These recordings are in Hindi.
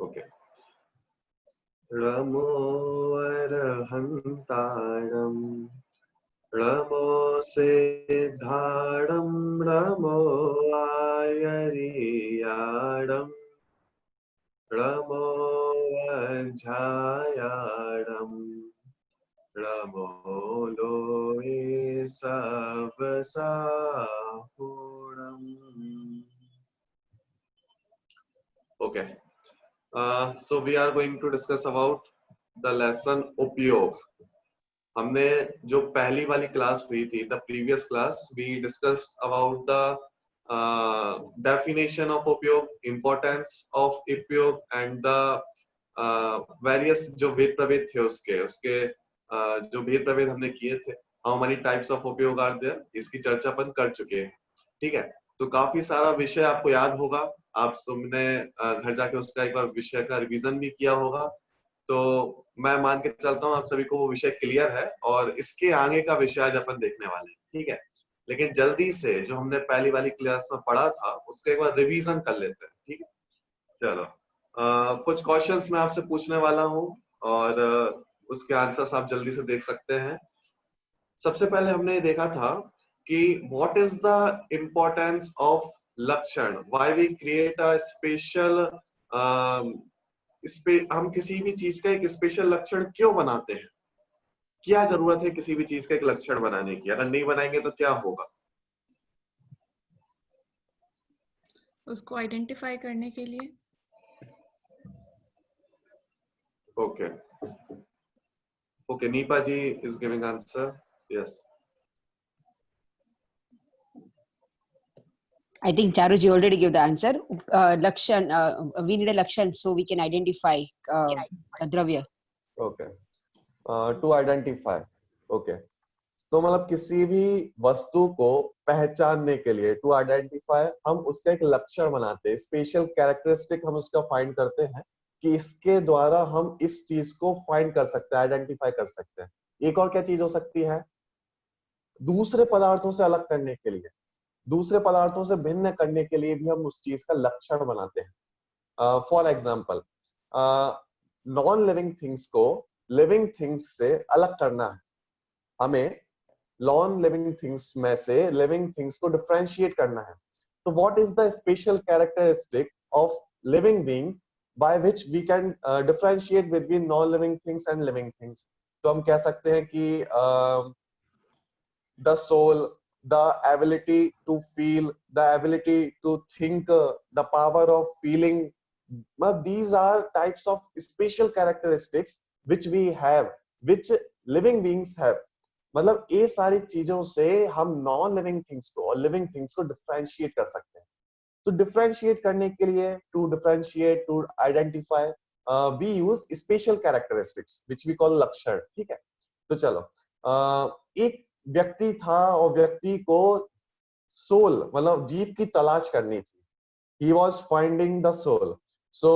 ओके। रमो अरहंतारम रमो सिद्धारम रमो आयरियारम रमो वज्झायारम रमो लोहे सबसाहुरम। Okay. So we are going to discuss about the lesson उपयोग। हमने जो पहली वाली क्लास हुई थी, the previous class, we discussed about the definition of उपयोग, importance of उपयोग and the various जो भेद प्रभेद थे उसके जो भेद प्रभेद हमने किए थे, how many types of उपयोग are there, इसकी चर्चा अपन कर चुके हैं। ठीक है, तो काफी सारा विषय आपको याद होगा, आप सबने घर जाके उसका एक बार विषय का रिवीजन भी किया होगा। तो मैं मान के चलता हूँ आप सभी को वो विषय क्लियर है और इसके आगे का विषय आज अपन देखने वाले हैं। ठीक है, लेकिन जल्दी से जो हमने पहली वाली क्लास में पढ़ा था उसका एक बार रिवीजन कर लेते हैं। ठीक है, चलो कुछ क्वेश्चंस मैं आपसे पूछने वाला हूँ और उसके आंसर्स आप जल्दी से देख सकते हैं। सबसे पहले हमने ये देखा था कि what is the importance of लक्षण, why we create a special, हम किसी भी चीज का एक स्पेशल लक्षण क्यों बनाते हैं, क्या जरूरत है किसी भी चीज का एक लक्षण बनाने की, अगर नहीं बनाएंगे तो क्या होगा? उसको आइडेंटिफाई करने के लिए। Okay okay, Nipa ji is giving answer, yes. I think Charuji already gave the answer. Lakshan, we need a lakshan so we can identify a dravya. Okay, to identify. Okay, तो मतलब किसी भी वस्तु को पहचानने के लिए, टू आइडेंटिफाई, हम उसका एक लक्षण बनाते हैं, स्पेशल कैरेक्टरिस्टिक हम उसका फाइंड करते हैं कि इसके द्वारा हम इस चीज को फाइंड कर सकते हैं, आइडेंटिफाई कर सकते हैं। एक और क्या चीज हो सकती है? दूसरे पदार्थों से अलग करने के लिए, दूसरे पदार्थों से भिन्न करने के लिए भी हम उस चीज का लक्षण बनाते हैं। For example, non living things को लिविंग थिंग्स से अलग करना है, हमें नॉन लिविंग थिंग्स में से लिविंग थिंग्स को डिफरेंशिएट करना है। तो what is the special characteristic of living being by which we can differentiate between non living things and living things? तो हम कह सकते हैं कि the soul, the ability to feel, the ability to think, the power of feeling. These are types of special characteristics which we have, which living beings have. मतलब ये सारी चीजों से हम नॉन लिविंग थिंग्स को और लिविंग थिंग्स को डिफरेंशिएट कर सकते हैं। तो डिफरेंशिएट करने के लिए, to differentiate, to identify, we use special characteristics which we call लक्षण। ठीक है, तो चलो, एक व्यक्ति था और व्यक्ति को सोल मतलब जीव की तलाश करनी थी। He was finding the soul. So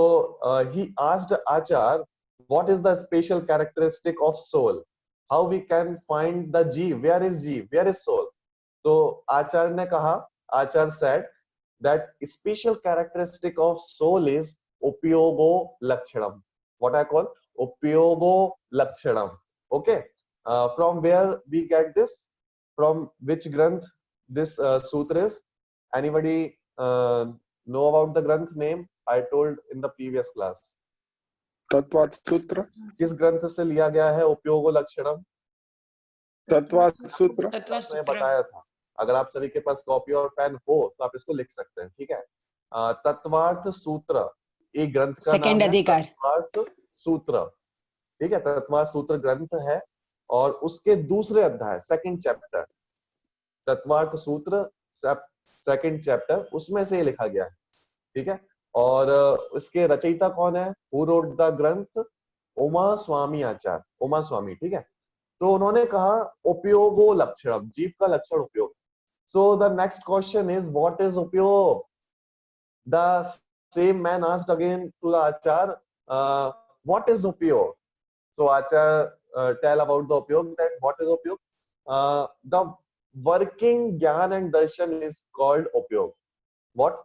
he asked Achar, what is the special characteristic of soul? How we can find the jeev? Where is jeev? Where is soul? तो Achar ने कहा, Achar said that special characteristic of soul is upyogo lakshanam. What I call upyogo lakshanam. Okay. From where we get this? From which granth this sutra is? Anybody know about the granth name? I told in the previous class. Tattvartha सूत्र। किस ग्रंथ से लिया गया है उपयोगो लक्षणम? तत्वार्थ सूत्र। मैंने बताया था, अगर आप सभी के पास कॉपी और पेन हो तो आप इसको लिख सकते हैं। ठीक है, तत्वार्थ सूत्र एक ग्रंथ का नाम है, तत्वार्थ सूत्र। ठीक है, तत्वार्थ सूत्र ग्रंथ है और उसके दूसरे अध्याय, सेकंड चैप्टर, तत्वार्थ सूत्र सेकंड चैप्टर, उसमें से ये लिखा गया है। ठीक है, और इसके रचयिता कौन है? हु रोट द ग्रंथ? उमा स्वामी आचार्य, उमा स्वामी। ठीक है, तो उन्होंने कहा उपयोगो लक्षणम, जीव का लक्षण उपयोग। So the next question is what is उपयोग? The same man asked again to the acharya, what is उपयोग? So acharya tell about the उपयोग, दैट व्हाट इज उपयोग? द working gyan and darshan is called upyog. What?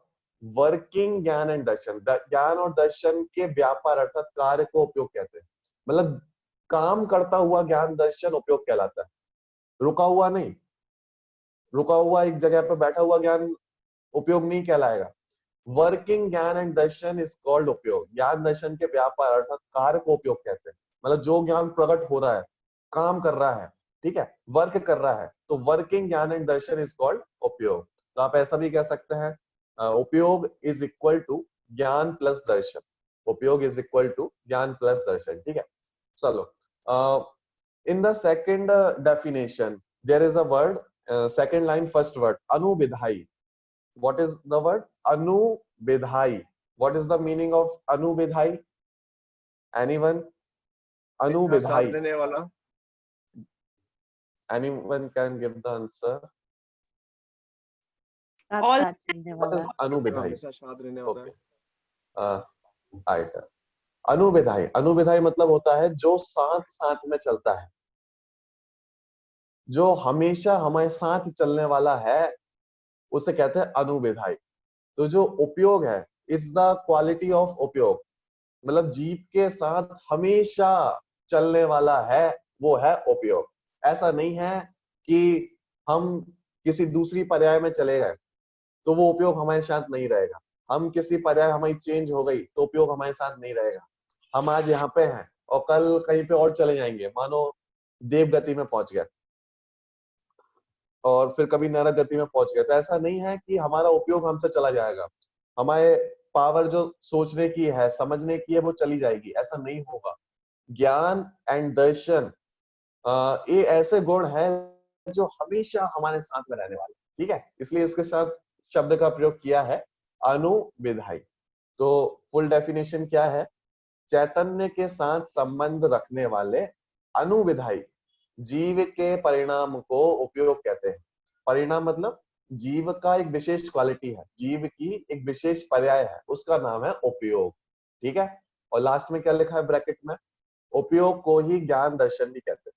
Working ज्ञान एंड दर्शन, ज्ञान और दर्शन के व्यापार अर्थात कार्य को उपयोग कहते हैं। मतलब काम करता हुआ ज्ञान दर्शन उपयोग कहलाता है, रुका हुआ नहीं। रुका हुआ एक जगह पे बैठा हुआ ज्ञान उपयोग नहीं कहलाएगा। वर्किंग ज्ञान एंड दर्शन इज कॉल्ड उपयोग। ज्ञान दर्शन के व्यापार अर्थात कार्य को उपयोग कहते हैं। मतलब जो ज्ञान प्रकट हो रहा है, काम कर रहा है, ठीक है, वर्क कर रहा है, तो वर्किंग ज्ञान एंड दर्शन इज कॉल्ड उपयोग। तो आप ऐसा भी कह सकते हैं उपयोग इज इक्वल टू ज्ञान प्लस दर्शन। उपयोग इज इक्वल टू ज्ञान प्लस दर्शन, ठीक है। चलो, in the second definition there is a word, second line first word anubidhai. What is the word anubidhai? What is the meaning of anubidhai? Anyone? Anubidhai, साथ देने वाला। anyone can give the answer? All- What is anubidhai? हमेशा साथ रहने वाला Okay, right. अनुविधाई, अनुविधाई मतलब होता है जो साथ साथ में चलता है, जो हमेशा हमारे साथ चलने वाला है, उसे कहते हैं अनुविधाई। तो जो उपयोग है इज द क्वालिटी ऑफ उपयोग, मतलब जीव के साथ हमेशा चलने वाला है, वो है उपयोग। ऐसा नहीं है कि हम किसी दूसरी पर्याय में चले गए तो वो उपयोग हमारे साथ नहीं रहेगा। हम किसी पर्याय हमारी चेंज हो गई तो उपयोग हमारे साथ नहीं रहेगा। हम आज यहाँ पे हैं और कल कहीं पे और चले जाएंगे, मानो देव गति में पहुंच गए और फिर कभी नरक गति में पहुंच गए, तो ऐसा नहीं है कि हमारा उपयोग हमसे चला जाएगा। हमारे पावर जो सोचने की है, समझने की है, वो चली जाएगी, ऐसा नहीं होगा। ज्ञान एंड दर्शन ये ऐसे गुण है जो हमेशा हमारे साथ में रहने वाले, ठीक है, इसलिए इसके साथ शब्द का प्रयोग किया है अनुविधाई। तो फुल डेफिनेशन क्या है? चैतन्य के साथ संबंध रखने वाले अनुविधाई जीव के परिणाम को उपयोग कहते हैं। परिणाम मतलब जीव का एक विशेष क्वालिटी है, जीव की एक विशेष पर्याय है, उसका नाम है उपयोग, ठीक है। और लास्ट में क्या लिखा है ब्रैकेट में? उपयोग को ही ज्ञान दर्शन भी कहते हैं।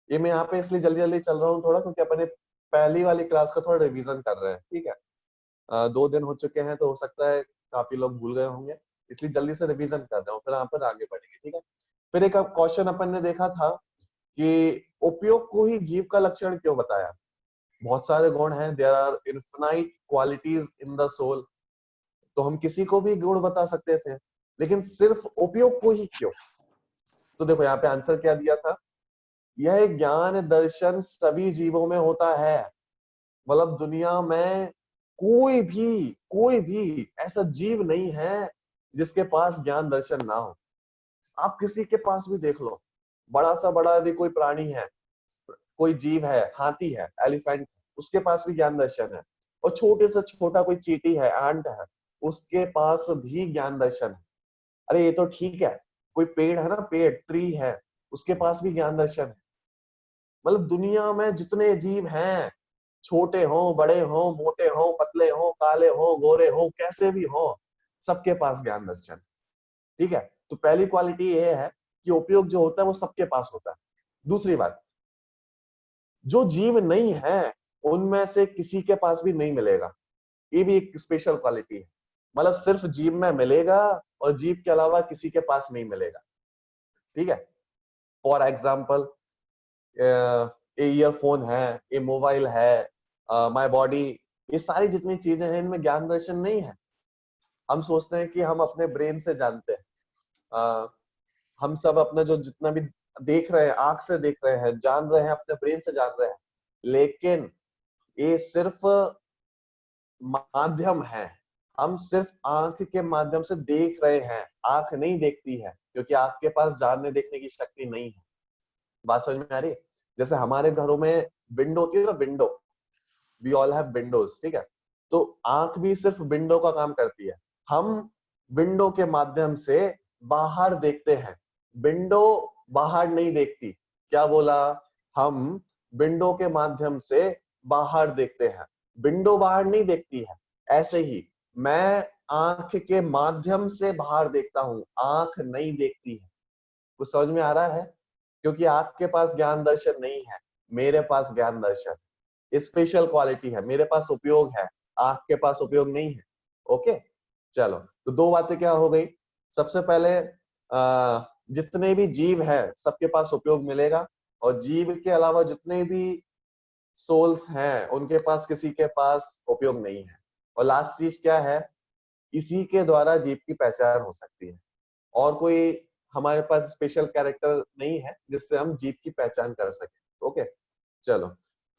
ये मैं यहाँ पे इसलिए जल्दी जल्दी चल रहा हूँ थोड़ा, क्योंकि अपने पहली वाली क्लास का थोड़ा रिवीजन कर रहे हैं, ठीक है। 2 दिन हो चुके हैं तो हो सकता है काफी लोग भूल गए होंगे, इसलिए जल्दी से रिवीजन कर रहा हूँ, फिर यहाँ पर आगे बढ़ेंगे, ठीक है। फिर एक क्वेश्चन अपन ने देखा था कि उपयोग को ही जीव का लक्षण क्यों बताया? बहुत सारे गुण हैं, there are infinite qualities in the soul, तो हम किसी को भी गुण बता सकते थे, लेकिन सिर्फ उपयोग को ही क्यों? तो देखो यहाँ पे आंसर क्या दिया था, यह ज्ञान दर्शन सभी जीवों में होता है। मतलब दुनिया में कोई भी ऐसा जीव नहीं है जिसके पास ज्ञान दर्शन ना हो। आप किसी के पास भी देख लो, बड़ा सा बड़ा यदि कोई प्राणी है, कोई जीव है, हाथी है, एलिफेंट, उसके पास भी ज्ञान दर्शन है। और छोटे से छोटा कोई चींटी है, एंट है, उसके पास भी ज्ञान दर्शन है। अरे ये तो ठीक है, कोई पेड़ है ना, पेड़, ट्री है, उसके पास भी ज्ञान दर्शन है। मतलब दुनिया में जितने जीव हैं, छोटे हो, बड़े हो, मोटे हो, पतले हो, काले हो, गोरे हो, कैसे भी हो, सबके पास ज्ञान दर्शन, ठीक है। तो पहली क्वालिटी ये है कि उपयोग जो होता है वो सबके पास होता है। दूसरी बात, जो जीव नहीं है उनमें से किसी के पास भी नहीं मिलेगा, ये भी एक स्पेशल क्वालिटी है। मतलब सिर्फ जीव में मिलेगा और जीव के अलावा किसी के पास नहीं मिलेगा, ठीक है। फॉर एग्जाम्पल, ईयरफोन है, ये मोबाइल है, माय बॉडी, ये सारी जितनी चीजें हैं इनमें ज्ञान दर्शन नहीं है। हम सोचते हैं कि हम अपने ब्रेन से जानते हैं, हम सब अपना जो जितना भी देख रहे हैं, आंख से देख रहे हैं, जान रहे हैं, अपने ब्रेन से जान रहे हैं, लेकिन ये सिर्फ माध्यम है। हम सिर्फ आंख के माध्यम से देख रहे हैं, आंख नहीं देखती है, क्योंकि आंख के पास जानने देखने की शक्ति नहीं है। बात समझ में आ रही है? जैसे हमारे घरों में विंडो होती है ना, window, we all have windows, ठीक है। तो आंख भी सिर्फ विंडो का काम करती है। हम विंडो के माध्यम से बाहर देखते हैं, विंडो बाहर नहीं देखती। क्या बोला? हम विंडो के माध्यम से बाहर देखते हैं, विंडो बाहर नहीं देखती है। ऐसे ही मैं आंख के माध्यम से बाहर देखता हूं, आंख नहीं देखती है। कुछ समझ में आ रहा है? क्योंकि आपके पास ज्ञान दर्शन नहीं है, मेरे पास ज्ञान दर्शन, स्पेशल क्वालिटी है। मेरे पास उपयोग है, आपके पास उपयोग नहीं है। ओके चलो, तो दो बातें क्या हो गई। सबसे पहले जितने भी जीव है सबके पास उपयोग मिलेगा, और जीव के अलावा जितने भी सोल्स हैं उनके पास किसी के पास उपयोग नहीं है। और लास्ट चीज क्या है, इसी के द्वारा जीव की पहचान हो सकती है, और कोई हमारे पास स्पेशल कैरेक्टर नहीं है जिससे हम जीव की पहचान कर सके। ओके चलो,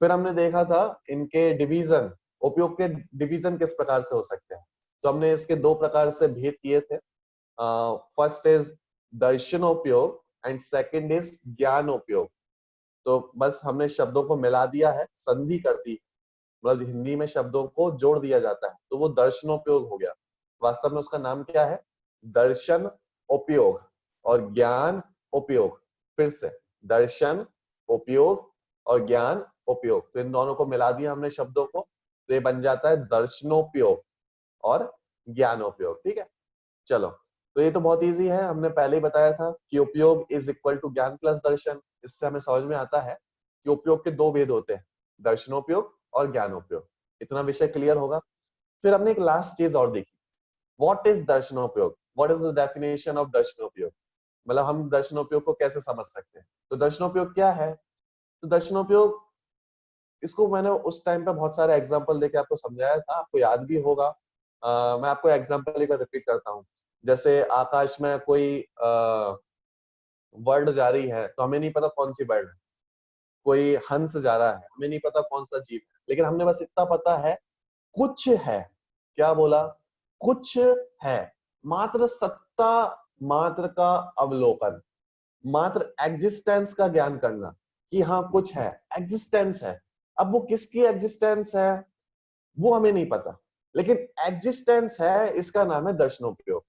फिर हमने देखा था इनके डिवीजन, उपयोग के डिवीजन किस प्रकार से हो सकते हैं। तो हमने इसके दो प्रकार से भेद किए थे। फर्स्ट इज दर्शनोपयोग एंड सेकंड इज ज्ञानोपयोग। तो बस हमने शब्दों को मिला दिया है, संधि कर दी, मतलब हिंदी में शब्दों को जोड़ दिया जाता है, तो वो दर्शनोपयोग हो गया। वास्तव में उसका नाम क्या है, दर्शन उपयोग और ज्ञान उपयोग। फिर से दर्शन उपयोग और ज्ञान उपयोग, तो इन दोनों को मिला दिया हमने शब्दों को, तो ये बन जाता है दर्शनोपयोग और ज्ञानोपयोग। ठीक है चलो, तो ये तो बहुत इजी है, हमने पहले ही बताया था कि उपयोग इज इक्वल टू ज्ञान प्लस दर्शन। इससे हमें समझ में आता है कि उपयोग के दो भेद होते हैं, दर्शनोपयोग और ज्ञानोपयोग। इतना विषय क्लियर होगा। फिर हमने एक लास्ट चीज और देखी, व्हाट इज दर्शनोपयोग, what is the definition of दर्शनोपयोग, मतलब हम दर्शनोपयोग को कैसे समझ सकते हैं। तो दर्शनोपयोग क्या है, तो दर्शनोपयोग, इसको मैंने उस टाइम पे बहुत सारे एग्जांपल देके आपको समझाया था, आपको याद भी होगा। मैं आपको एग्जांपल एक बार रिपीट करता हूँ। जैसे आकाश में कोई वर्ड जा रही है तो हमें नहीं पता कौन सी बर्ड है, कोई हंस जा रहा है हमें नहीं पता कौन सा जीव है, लेकिन हमने बस इतना पता है कुछ है। क्या बोला, कुछ है, मात्र सत्ता मात्र का अवलोकन, मात्र एग्जिस्टेंस का ज्ञान करना कि हाँ कुछ है, एग्जिस्टेंस है। अब वो किसकी एग्जिस्टेंस है वो हमें नहीं पता, लेकिन एग्जिस्टेंस है, इसका नाम है दर्शनोपयोग।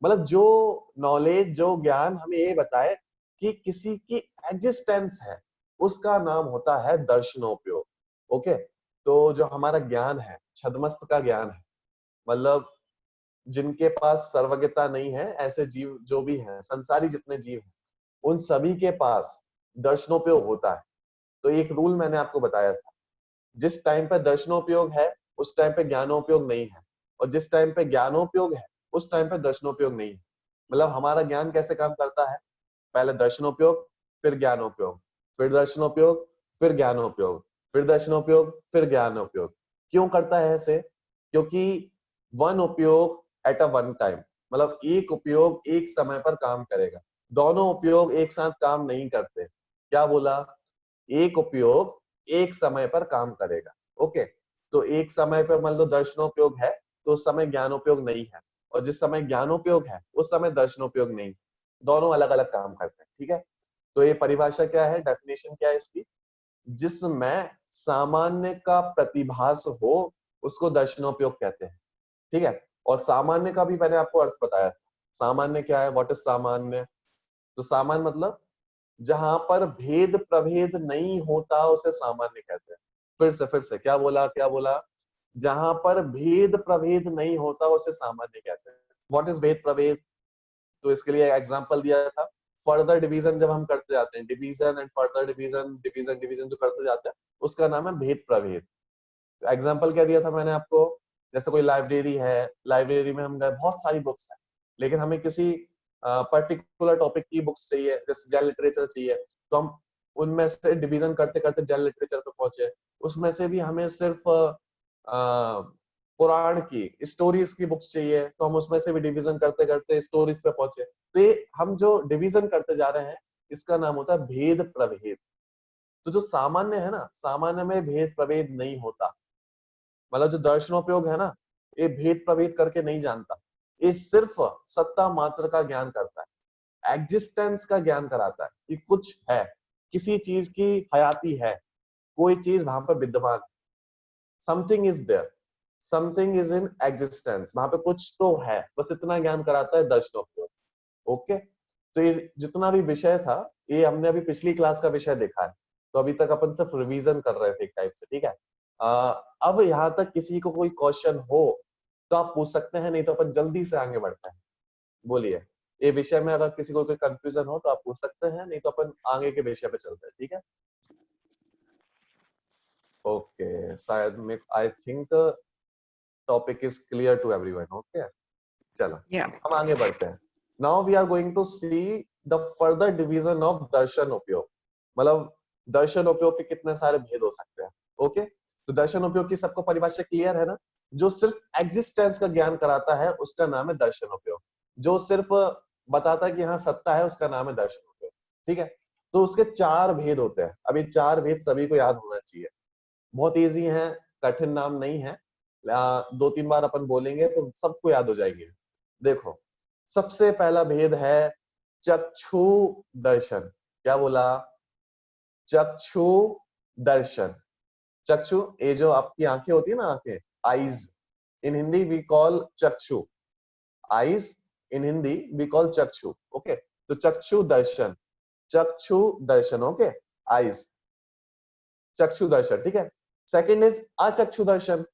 मतलब जो नॉलेज, जो ज्ञान हमें ये बताए कि किसी की एग्जिस्टेंस है, उसका नाम होता है दर्शनोपयोग। ओके, तो जो हमारा ज्ञान है, छद्मस्त का ज्ञान है, मतलब जिनके पास सर्वज्ञता नहीं है, ऐसे जीव जो भी हैं, संसारी जितने जीव हैं, उन सभी के पास दर्शनोपयोग होता है। तो एक रूल मैंने आपको बताया था, जिस टाइम पे दर्शनोपयोग है उस टाइम पे ज्ञानोपयोग नहीं है, और जिस टाइम पे ज्ञानोपयोग है उस टाइम पे दर्शनोपयोग नहीं है। मतलब हमारा ज्ञान कैसे काम करता है, पहले दर्शनोपयोग, फिर ज्ञानोपयोग, फिर दर्शनोपयोग, फिर ज्ञानोपयोग, फिर दर्शनोपयोग, फिर ज्ञानोपयोग। क्यों करता है ऐसे, क्योंकि वन उपयोग एट अ वन टाइम, मतलब एक उपयोग एक समय पर काम करेगा, दोनों उपयोग एक साथ काम नहीं करते। क्या बोला, एक उपयोग एक समय पर काम करेगा। ओके, तो एक समय पर मान लो दर्शनोपयोग है तो उस समय ज्ञानोपयोग नहीं है, और जिस समय ज्ञानोपयोग है उस समय दर्शनोपयोग नहीं है, दोनों अलग अलग काम करते हैं। ठीक है, तो ये परिभाषा क्या है, डेफिनेशन क्या है इसकी, जिसमें सामान्य का प्रतिभास हो उसको दर्शनोपयोग कहते हैं। ठीक है, और सामान्य का भी मैंने आपको अर्थ बताया था। सामान्य क्या है, व्हाट इज सामान्य, तो सामान्य मतलब जहां पर भेद प्रभेद नहीं होता उसे सामान्य कहते हैं। फिर से क्या बोला, क्या बोला, जहां पर भेद प्रभेद नहीं होता उसे सामान्य कहते हैं। व्हाट इज भेद प्रभेद, तो इसके लिए एग्जांपल दिया था, फर्दर डिवीजन जब हम करते जाते हैं, division and further division, division division जो करते जाते हैं उसका नाम है भेद प्रभेद। एग्जांपल क्या दिया था मैंने आपको, जैसे कोई लाइब्रेरी है, लाइब्रेरी में हम गए, बहुत सारी बुक्स हैं, लेकिन हमें किसी पर्टिकुलर टॉपिक की बुक्स चाहिए, जैसे जनरल लिटरेचर चाहिए, तो हम उनमें से डिवीजन करते करते जनरल लिटरेचर पे पहुंचे। उसमें से भी हमें सिर्फ पुराण की स्टोरीज की बुक्स चाहिए, तो हम उसमें से भी डिवीजन करते करते स्टोरीज पे पहुंचे। तो ये हम जो डिवीजन करते जा रहे हैं इसका नाम होता है भेद प्रभेद। तो जो सामान्य है ना, सामान्य में भेद प्रभेद नहीं होता, मतलब जो दर्शनोपयोग है ना, ये भेद प्रभेद करके नहीं जानता, ये सिर्फ सत्ता मात्र का ज्ञान करता है, एग्जिस्टेंस का ज्ञान कराता है कि कुछ है, किसी चीज की हयाती है, कोई चीज वहां पर विद्यमान, something is there, something is in existence, वहां पे कुछ तो है, बस इतना ज्ञान कराता है दर्शनोपयोग। ओके, तो ये जितना भी विषय था ये हमने अभी पिछली क्लास का विषय देखा है, तो अभी तक अपन सिर्फ रिवीजन कर रहे थे एक टाइप से। ठीक है, अब यहाँ तक किसी को कोई क्वेश्चन हो तो आप पूछ सकते हैं, नहीं तो अपन जल्दी से आगे बढ़ते हैं। बोलिए, ये विषय में अगर किसी को कोई कंफ्यूजन हो तो आप पूछ सकते हैं, नहीं तो अपन आगे के विषय पे चलते हैं। ठीक है, ओके, शायद मैं I think topic is clear to everyone? Okay, चलो Yeah. हम आगे बढ़ते हैं. Now we are going to see the further division of दर्शन उपयोग. मतलब दर्शन उपयोग के कितने सारे भेद हो सकते हैं. ओके, तो दर्शन उपयोग की सबको परिभाषा क्लियर है ना? जो सिर्फ एग्जिस्टेंस का ज्ञान कराता है उसका नाम है दर्शन उपयोग. जो सिर्फ बताता है कि हाँ सत्ता है उसका नाम है दर्शन उपयोग. ठीक है, तो उसके चार भेद होते हैं. अब ये चार भेद सभी को याद होना चाहिए. बहुत इजी है, कठिन नाम नहीं है. 2-3 बार अपन बोलेंगे तो सबको याद हो जाएंगे. देखो, सबसे पहला भेद है चक्षु दर्शन. क्या बोला? चक्षु दर्शन. चक्षु, ये जो आपकी आंखें होती है ना, आंखें, eyes, in Hindi we call चक्षु. Eyes in Hindi we call चक्षु. ओके, तो चक्षु दर्शन, चक्षु दर्शन. ओके, आईज, चक्षु दर्शन. ठीक है. सेकंड इज अचक्षु दर्शन.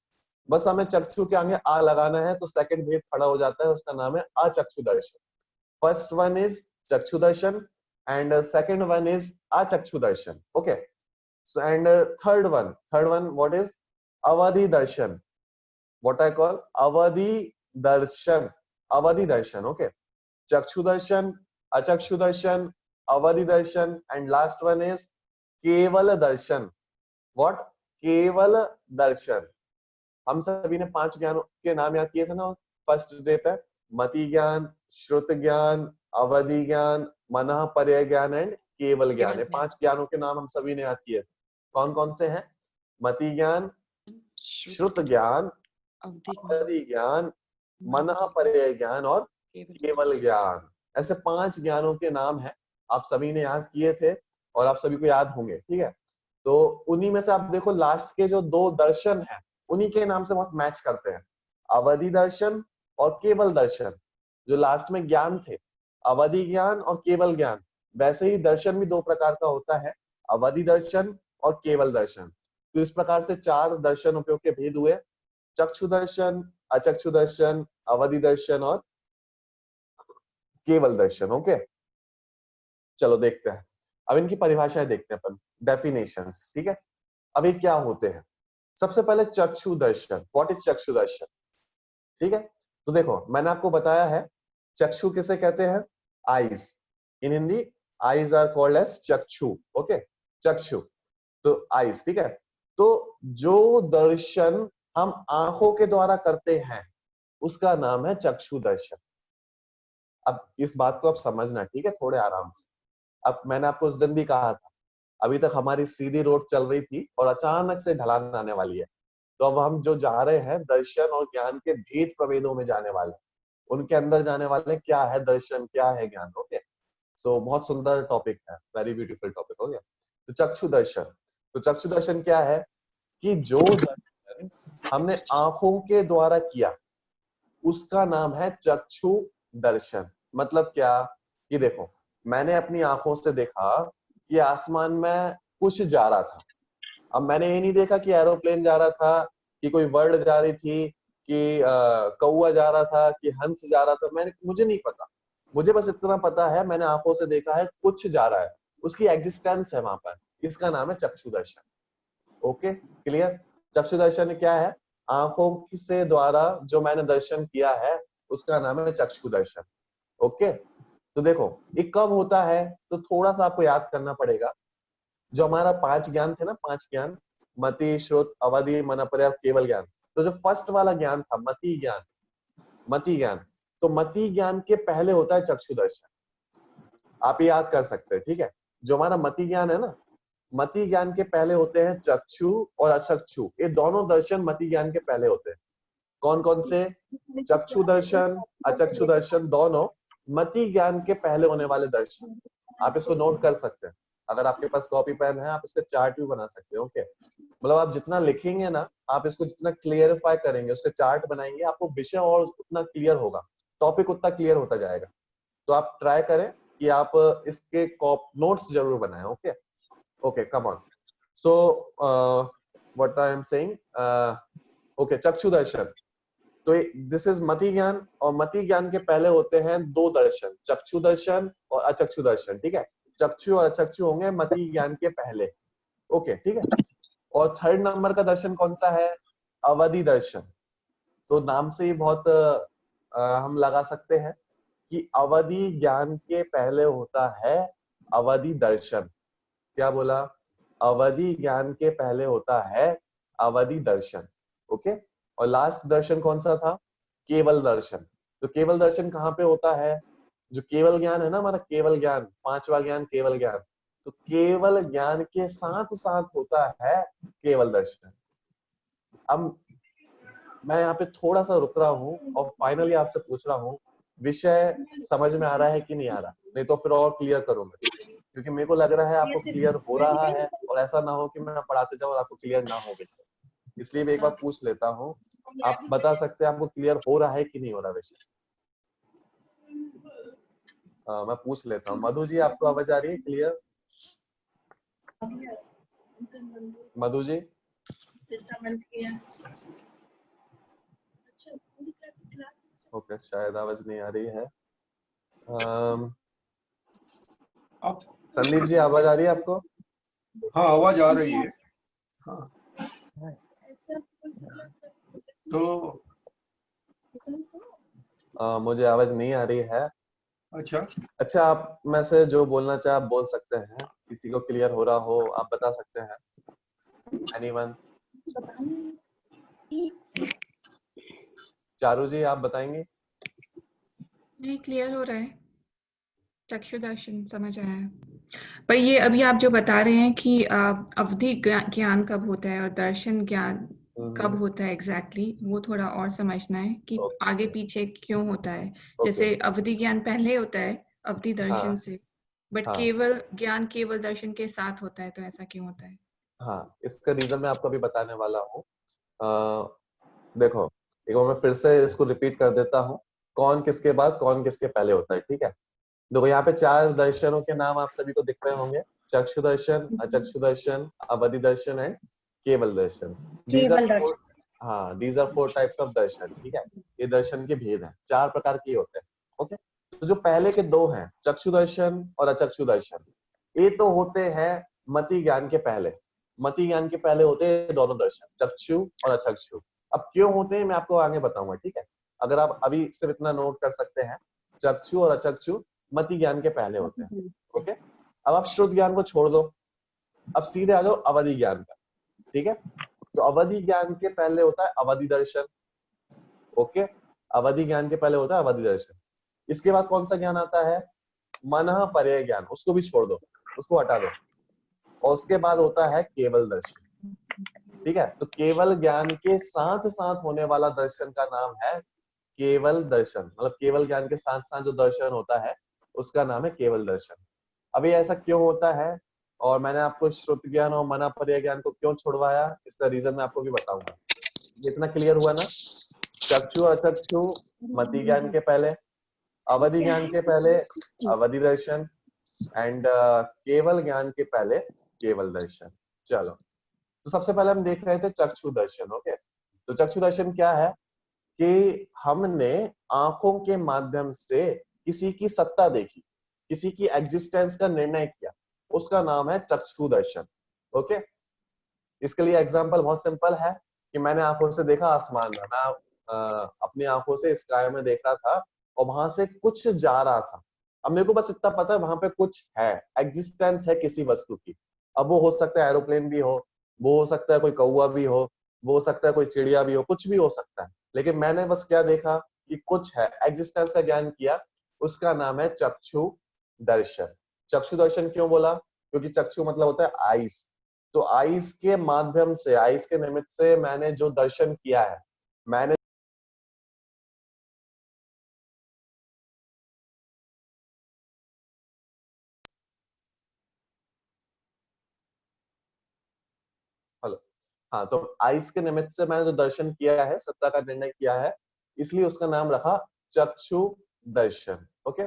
बस हमें चक्षु के आगे आ लगाना है तो सेकंड भेद खड़ा हो जाता है, उसका नाम है अचक्षु दर्शन. फर्स्ट वन इज चक्षु दर्शन एंड सेकंड वन इज अचक्षु दर्शन. Okay, so and third one what is avadi darshan, what I call avadi darshan. Avadi darshan. Okay, chakshu darshan, achakshu darshan, avadi darshan, and last one is keval darshan. What? केवल दर्शन. हम सभी ने 5 ज्ञानों के नाम याद किए थे ना फर्स्ट डे पे. मति ज्ञान, श्रुत ज्ञान, अवधि ज्ञान, मनः पर्यय ज्ञान एंड केवल ज्ञान. ये 5 ज्ञानों के नाम हम सभी ने याद किए. कौन कौन से हैं? मति ज्ञान, श्रुत ज्ञान, अवधि ज्ञान, मनः पर्यय ज्ञान और केवल ज्ञान. ऐसे 5 ज्ञानों के नाम हैं. आप सभी ने याद किए थे और आप सभी को याद होंगे. ठीक है, तो उन्हीं में से आप देखो लास्ट के जो 2 दर्शन हैं उन्हीं के नाम से बहुत मैच करते हैं. अवधि दर्शन और केवल दर्शन. जो लास्ट में ज्ञान थे, अवधि ज्ञान और केवल ज्ञान, वैसे ही दर्शन भी 2 प्रकार का होता है, अवधि दर्शन और केवल दर्शन. तो इस प्रकार से 4 दर्शन उपयोग के भेद हुए. चक्षु दर्शन, अचक्षु दर्शन, अवधि दर्शन और केवल दर्शन. ओके, चलो देखते हैं. अब इनकी परिभाषाएं देखते हैं अपन, डेफिनेशंस. ठीक है, अब ये क्या होते हैं? सबसे पहले चक्षु दर्शन. व्हाट इज चक्षु दर्शन? ठीक है, तो देखो मैंने आपको बताया है चक्षु किसे कहते हैं? Eyes. In Hindi eyes are called as चक्षु. ओके, चक्षु, तो आईज. ठीक है, तो जो दर्शन हम आंखों के द्वारा करते हैं उसका नाम है चक्षु दर्शन. अब इस बात को आप समझना, ठीक है, थोड़े आराम से. अब मैंने आपको उस दिन भी कहा था, अभी तक हमारी सीधी रोड चल रही थी और अचानक से ढलान आने वाली है. तो अब हम जो जा रहे हैं दर्शन और ज्ञान के भेद प्रभेदों में जाने वाले, उनके अंदर जाने वाले, क्या है दर्शन, क्या है ज्ञान. ओके, सो बहुत सुंदर टॉपिक है, वेरी ब्यूटीफुल टॉपिक. हो गया. तो चक्षु दर्शन, तो चक्षु दर्शन क्या है कि जो दर्शन हमने आंखों के द्वारा किया उसका नाम है चक्षु दर्शन. मतलब क्या कि देखो, मैंने अपनी आंखों से देखा कि आसमान में कुछ जा रहा था. अब मैंने ये नहीं देखा कि एरोप्लेन जा रहा था, कि कोई बर्ड जा रही थी, कि कौवा जा रहा था, कि हंस जा रहा था. मुझे नहीं पता. मुझे बस इतना पता है, मैंने आंखों से देखा है कुछ जा रहा है, उसकी एग्जिस्टेंस है वहां पर. इसका नाम है चक्षु दर्शन. Okay, clear? चक्षु दर्शन क्या है? आंखों से द्वारा जो मैंने दर्शन किया है उसका नाम है चक्षु दर्शन. ओके, तो देखो ये कब होता है, तो थोड़ा सा आपको याद करना पड़ेगा. जो हमारा 5 ज्ञान थे ना, 5 ज्ञान, मति, श्रुत, अवधि, मनः पर्यय, केवल ज्ञान. तो जो फर्स्ट वाला ज्ञान था मति ज्ञान, मति ज्ञान, तो मति ज्ञान के पहले होता है चक्षु दर्शन. आप ये याद कर सकते हैं. ठीक है, जो हमारा मति ज्ञान है ना, मति ज्ञान के पहले होते हैं चक्षु और अचक्षु. ये दोनों दर्शन मति ज्ञान के पहले होते हैं. कौन कौन से? चक्षु दर्शन, अचक्षु दर्शन, दोनों मति ज्ञान के पहले होने वाले दर्शन. आप इसको नोट कर सकते हैं. अगर आपके पास कॉपी पेन है आप इसका चार्ट भी बना सकते हो. ओके, मतलब आप जितना लिखेंगे ना, आप इसको जितना क्लियरिफाई करेंगे, उसका चार्ट बनाएंगे, आपको विषय और उतना क्लियर होगा, टॉपिक उतना क्लियर होता जाएगा. तो आप ट्राई करें कि आप इसके नोट्स जरूर बनाएं. Okay, okay, come on. So what I am saying, okay, चक्षु दर्शन. तो दिस इज मति ज्ञान, और मति ज्ञान के पहले होते हैं 2 दर्शन, चक्षु दर्शन और अचक्षु दर्शन. ठीक है, चक्षु और अचक्षु होंगे मति ज्ञान के पहले. ओके, ठीक है. और थर्ड नंबर का दर्शन कौन सा है? अवधि दर्शन. तो नाम से ही बहुत हम लगा सकते हैं कि अवधि ज्ञान के पहले होता है अवधि दर्शन। क्या बोला? अवधि ज्ञान के पहले होता है अवधि दर्शन। ओके, और लास्ट दर्शन कौन सा था? केवल दर्शन। तो केवल दर्शन कहाँ पे होता है? जो केवल ज्ञान है ना हमारा, केवल ज्ञान, पांचवा ज्ञान केवल ज्ञान, तो केवल ज्ञान के साथ साथ होता है केवल दर्शन। अब मैं यहाँ पे थोड़ा सा रुक रहा हूँ और फाइनली आपसे पूछ रहा हूँ, विषय समझ में आ रहा है कि नहीं आ रहा? नहीं तो फिर और क्लियर करूँ मैं, क्योंकि मेरे को लग रहा है आपको क्लियर हो रहा है, और ऐसा ना हो कि मैं पढ़ाते जाऊँ और आपको क्लियर ना हो विषय। इसलिए मैं एक बार पूछ लेता हूँ, आप बता सकते हैं आपको क्लियर हो रहा है कि नहीं हो रहा विषय? मैं पूछ लेता हूँ। मधु जी, आपको आवाज आ रही है क्लियर? मधु जी? ओके, शायद आवाज नहीं आ रही है। अब संदीप जी, आवाज आ रही है आपको? हाँ, आवाज आ रही है। हाँ, तो मुझे आवाज नहीं आ रही है। अच्छा, अच्छा, आप में से जो बोलना चाहे आप बोल सकते हैं। किसी को क्लियर हो रहा हो आप बता सकते हैं। एनीवन? चारू जी, आप बताएंगे? नहीं, क्लियर हो रहा है, चक्षु दर्शन समझ आया है। पर ये अभी आप जो बता रहे हैं कि अवधि ज्ञान कब होता है और दर्शन ज्ञान कब होता है एग्जैक्टली, वो थोड़ा और समझना है कि ओके आगे पीछे क्यों होता है। ओके। जैसे अवधि ज्ञान पहले होता है अवधि दर्शन हाँ से, बट हाँ केवल ज्ञान केवल दर्शन के साथ होता है, तो ऐसा क्यों होता है? हाँ, इसका रीजन मैं आपको अभी बताने वाला हूँ। देखो, एक बार मैं फिर से इसको रिपीट कर देता हूँ, कौन किसके बाद कौन किसके पहले होता है, ठीक है? देखो, यहाँ पे चार दर्शनों के नाम आप सभी को दिख रहे होंगे: चक्षु दर्शन, अचक्षु दर्शन, अवधि दर्शन एंड केवल दर्शन। These are four. हाँ, these are four types of दर्शन, ठीक है? ये दर्शन के भेद हैं, चार प्रकार के होते हैं। ओके, तो जो पहले के दो हैं, चक्षु दर्शन और अचक्षु दर्शन, ये तो होते हैं मति ज्ञान के पहले। मति ज्ञान के पहले होते हैं दोनों दर्शन, चक्षु और अचक्षु। अब क्यों होते हैं मैं आपको आगे बताऊंगा, ठीक है? अगर आप अभी सिर्फ इतना नोट कर सकते हैं, चक्षु और अचक्षु मति ज्ञान के पहले होते हैं। ओके, अब आप श्रुत ज्ञान को छोड़ दो, अब सीधे आ जाओ अवधि ज्ञान का, ठीक है? तो अवधि ज्ञान के पहले होता है अवधि दर्शन। ओके, अवधि ज्ञान के पहले होता है अवधि दर्शन। इसके बाद कौन सा ज्ञान आता है? मनः पर्यय ज्ञान, उसको भी छोड़ दो, उसको हटा दो, और उसके बाद होता है केवल दर्शन। ठीक है, तो केवल ज्ञान के साथ साथ होने वाला दर्शन का नाम है केवल दर्शन। मतलब केवल ज्ञान के साथ साथ जो दर्शन होता है उसका नाम है केवल दर्शन। अभी ऐसा क्यों होता है, और मैंने आपको श्रुत ज्ञान और मना पर्याय ज्ञान को क्यों छुड़वाया, इसका रीजन मैं आपको भी बताऊंगा। इतना क्लियर हुआ ना? चक्षु अचक्षु मति ज्ञान के पहले, अवधि ज्ञान के पहले अवधि दर्शन, एंड केवल ज्ञान के पहले केवल दर्शन। चलो, तो सबसे पहले हम देख रहे थे चक्षु दर्शन। ओके, तो चक्षु दर्शन क्या है कि हमने आंखों के माध्यम से किसी की सत्ता देखी, किसी की एग्जिस्टेंस का निर्णय किया, उसका नाम है चक्षु दर्शन। ओके, इसके लिए एग्जांपल बहुत सिंपल है कि मैंने आंखों से देखा आसमान में, मैं अपनी आंखों से स्काई में देख रहा था और वहां से कुछ जा रहा था। अब मेरे को बस इतना पता है वहां पे कुछ है, एग्जिस्टेंस है किसी वस्तु की। अब वो हो सकता है एरोप्लेन भी हो, वो हो सकता है कोई कौवा भी हो, वो हो सकता है कोई चिड़िया भी हो, कुछ भी हो सकता है। लेकिन मैंने बस क्या देखा कि कुछ है, एग्जिस्टेंस का ज्ञान किया, उसका नाम है चक्षु दर्शन। चक्षु दर्शन क्यों बोला? क्योंकि चक्षु मतलब होता है आईज। तो आईज के माध्यम से, आईज के निमित्त से मैंने जो दर्शन किया है, मैंने हेलो, हाँ, तो आईज के निमित्त से मैंने जो दर्शन किया है, सत्ता का निर्णय किया है, इसलिए उसका नाम रखा चक्षु दर्शन। ओके,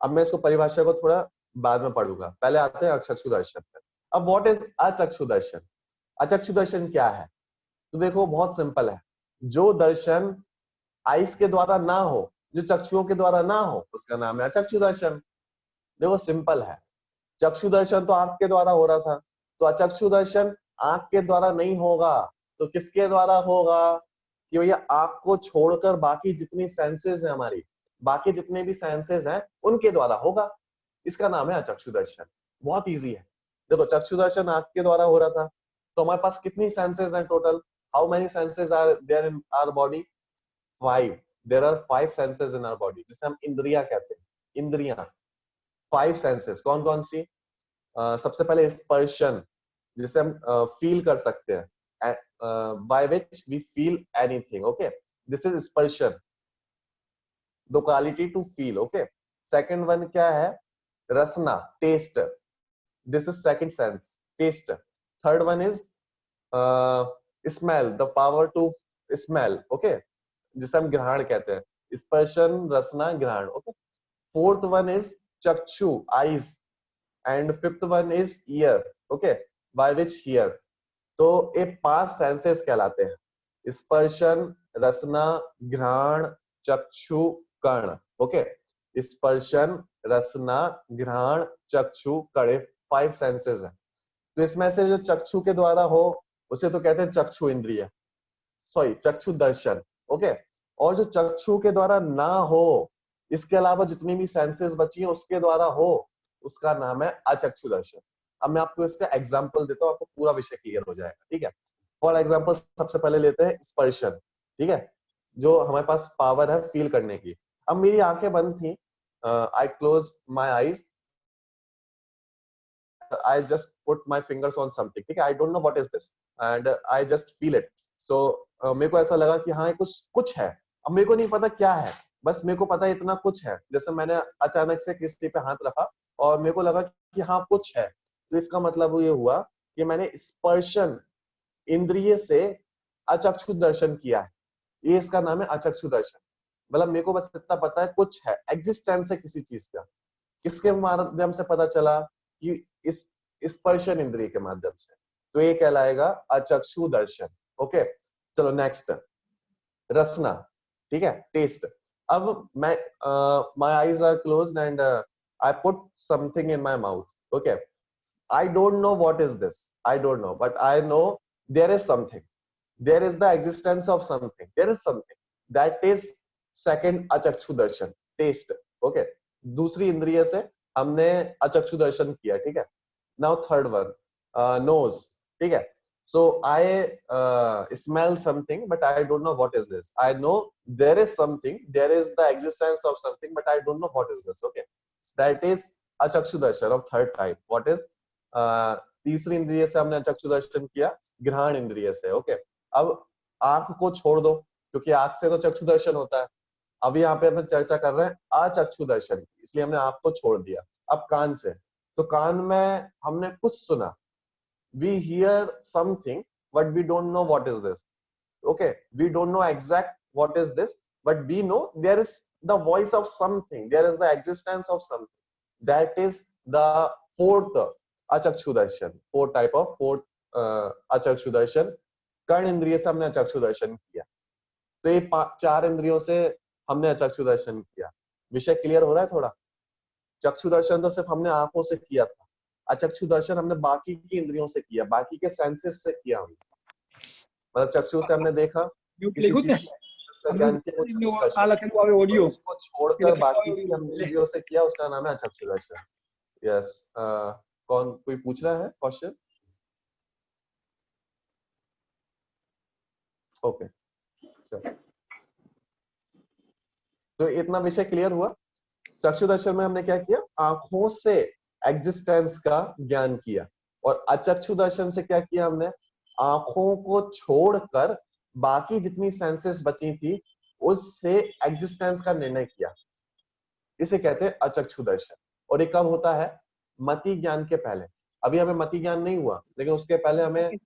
अब मैं इसको परिभाषा को थोड़ा बाद में पढ़ूंगा, पहले आते हैं अचक्षु दर्शन पे। अब व्हाट इज अचक्षु दर्शन? अचक्षु दर्शन क्या है? तो देखो, बहुत सिंपल है। जो दर्शन आईज के द्वारा ना हो, जो चक्षुओं के द्वारा ना हो, उसका नाम है अचक्षु दर्शन। देखो, सिंपल है। चक्षु दर्शन तो आंख के द्वारा हो रहा था, तो अचक्षु दर्शन आंख के द्वारा नहीं होगा, तो किसके द्वारा होगा? कि भैया आंख को छोड़कर बाकी जितनी सेंसेस है हमारी, बाकी जितने भी सेंसेस हैं उनके द्वारा होगा। इसका नाम है अचक्षु दर्शन। बहुत इजी है। देखो चक्षु दर्शन आंख के द्वारा हो रहा था, तो हमारे पास कितनी सेंसेस हैं total? How many senses are there in our body? 5। There are 5 senses in our body, जिसे हम इंद्रियां कहते हैं। इंद्रियां 5 सेंसेस कौन कौन सी? सबसे पहले स्पर्शन, जिसे हम फील कर सकते हैं, by which we feel anything. Okay, this is स्पर्शन, the quality to feel. Okay, second one क्या है? रसना, taste, this is second sense, taste. Third one is smell, the power to smell. Okay, जिसे हम घ्राण कहते हैं, स्पर्शन, रसना, घ्राण। ओके, फोर्थ वन इज चक्षु, eyes, and fifth one is ear. Okay, by which hear. तो ये 5 सेंसेस कहलाते हैं, स्पर्शन, रसना, घ्राण, चक्षु, कर्ण। ओके, स्पर्शन, रसना, घ्राण, चक्षु, कर्ण, 5 सेंसेस है। तो इसमें से जो चक्षु के द्वारा हो उसे तो कहते हैं चक्षु इंद्रिय, सॉरी चक्षु दर्शन। ओके, और जो चक्षु के द्वारा ना हो, इसके अलावा जितनी भी सेंसेस बची है उसके द्वारा हो, उसका नाम है अचक्षु दर्शन। अब मैं आपको इसका एग्जांपल देता हूं, आपको पूरा विषय क्लियर हो जाएगा। ठीक है, फॉर एग्जांपल सबसे पहले लेते हैं स्पर्शन। ठीक है, जो हमारे पास पावर है फील करने की। अब मेरी आंखें बंद थी, आई close my eyes, I just put my fingers on something, ठीक है, I don't know what is this and I just feel it. So मेरे को ऐसा लगा कि हाँ ये कुछ है, अब मेरे को नहीं पता क्या है, बस मेरे को पता है इतना कुछ है। जैसे मैंने अचानक से किसी पे हाथ रखा और मेरे को लगा कि हाँ कुछ है, तो इसका मतलब ये हुआ कि मैंने स्पर्शन इंद्रिय से अचक्षु दर्शन किया है। ये इसका नाम है अचक्षु दर्शन। मतलब मेरे को बस इतना पता है कुछ है, एग्जिस्टेंस है किसी चीज का। किसके माध्यम से पता चला? कि इस स्पर्शन इंद्रिय के माध्यम से। तो ये कहलाएगा अचक्षु दर्शन। ओके, चलो नेक्स्ट, रसना। ठीक है, टेस्ट। अब मैं my eyes are closed and I put something in my mouth. Okay, I don't know what is this. I don't know, but I know there is something. There is the existence of something. There is something. That is second अचक्षु दर्शन, taste. Okay. दूसरी इंद्रिय से हमने अचक्षु दर्शन किया। ठीक है, now third one, nose. ठीक है, so I smell something, but I don't know what is this. I know there is something. There is the existence of something, but I don't know what is this. Okay, that is अचक्षु Darshan of third type. What is तीसरी इंद्रिय से हमने चक्षु दर्शन किया, घ्राण इंद्रिय से। ओके, अब आंख को छोड़ दो, क्योंकि आंख से तो चक्षु दर्शन होता है। अभी यहाँ पे हम चर्चा कर रहे हैं अचक्षु दर्शन की, इसलिए हमने आंख को छोड़ दिया। अब कान से, तो कान में हमने कुछ सुना, we hear something but we don't know what is this. Okay, we don't know exact what is this, but we know there is the voice of something, there is the existence of something. That is the fourth अचक्षु दर्शन, फोर्थ टाइप ऑफ फोर्थ अचक्षु दर्शन। कर्ण इंद्रिय से हमने अचक्षु दर्शन किया। तो ये 4 इंद्रियों से हमने अचक्षु दर्शन किया। विषय क्लियर हो रहा है थोड़ा? चक्षु दर्शन तो सिर्फ हमने आंखों से किया था, अचक्षु दर्शन हमने बाकी की इंद्रियों से किया, बाकी के सेंसेस से किया हमने। मतलब चक्षु से हमने देखा किसी चीज का ज्ञान किया, उसको छोड़कर बाकी की हम इंद्रियों से किया, उसका नाम है अचक्षु दर्शन। यस, कौन कोई पूछ रहा है क्वेश्चन? ओके, तो इतना विषय क्लियर हुआ। चक्षु दर्शन में हमने क्या किया? आंखों से एग्जिस्टेंस का ज्ञान किया। और अचक्षु दर्शन से क्या किया हमने? आंखों को छोड़कर बाकी जितनी सेंसेस बची थी उससे एग्जिस्टेंस का निर्णय किया। इसे कहते हैं अचक्षु दर्शन। और ये कब होता है? मति ज्ञान के पहले। अभी हमें मति ज्ञान नहीं हुआ, लेकिन उसके पहले हमें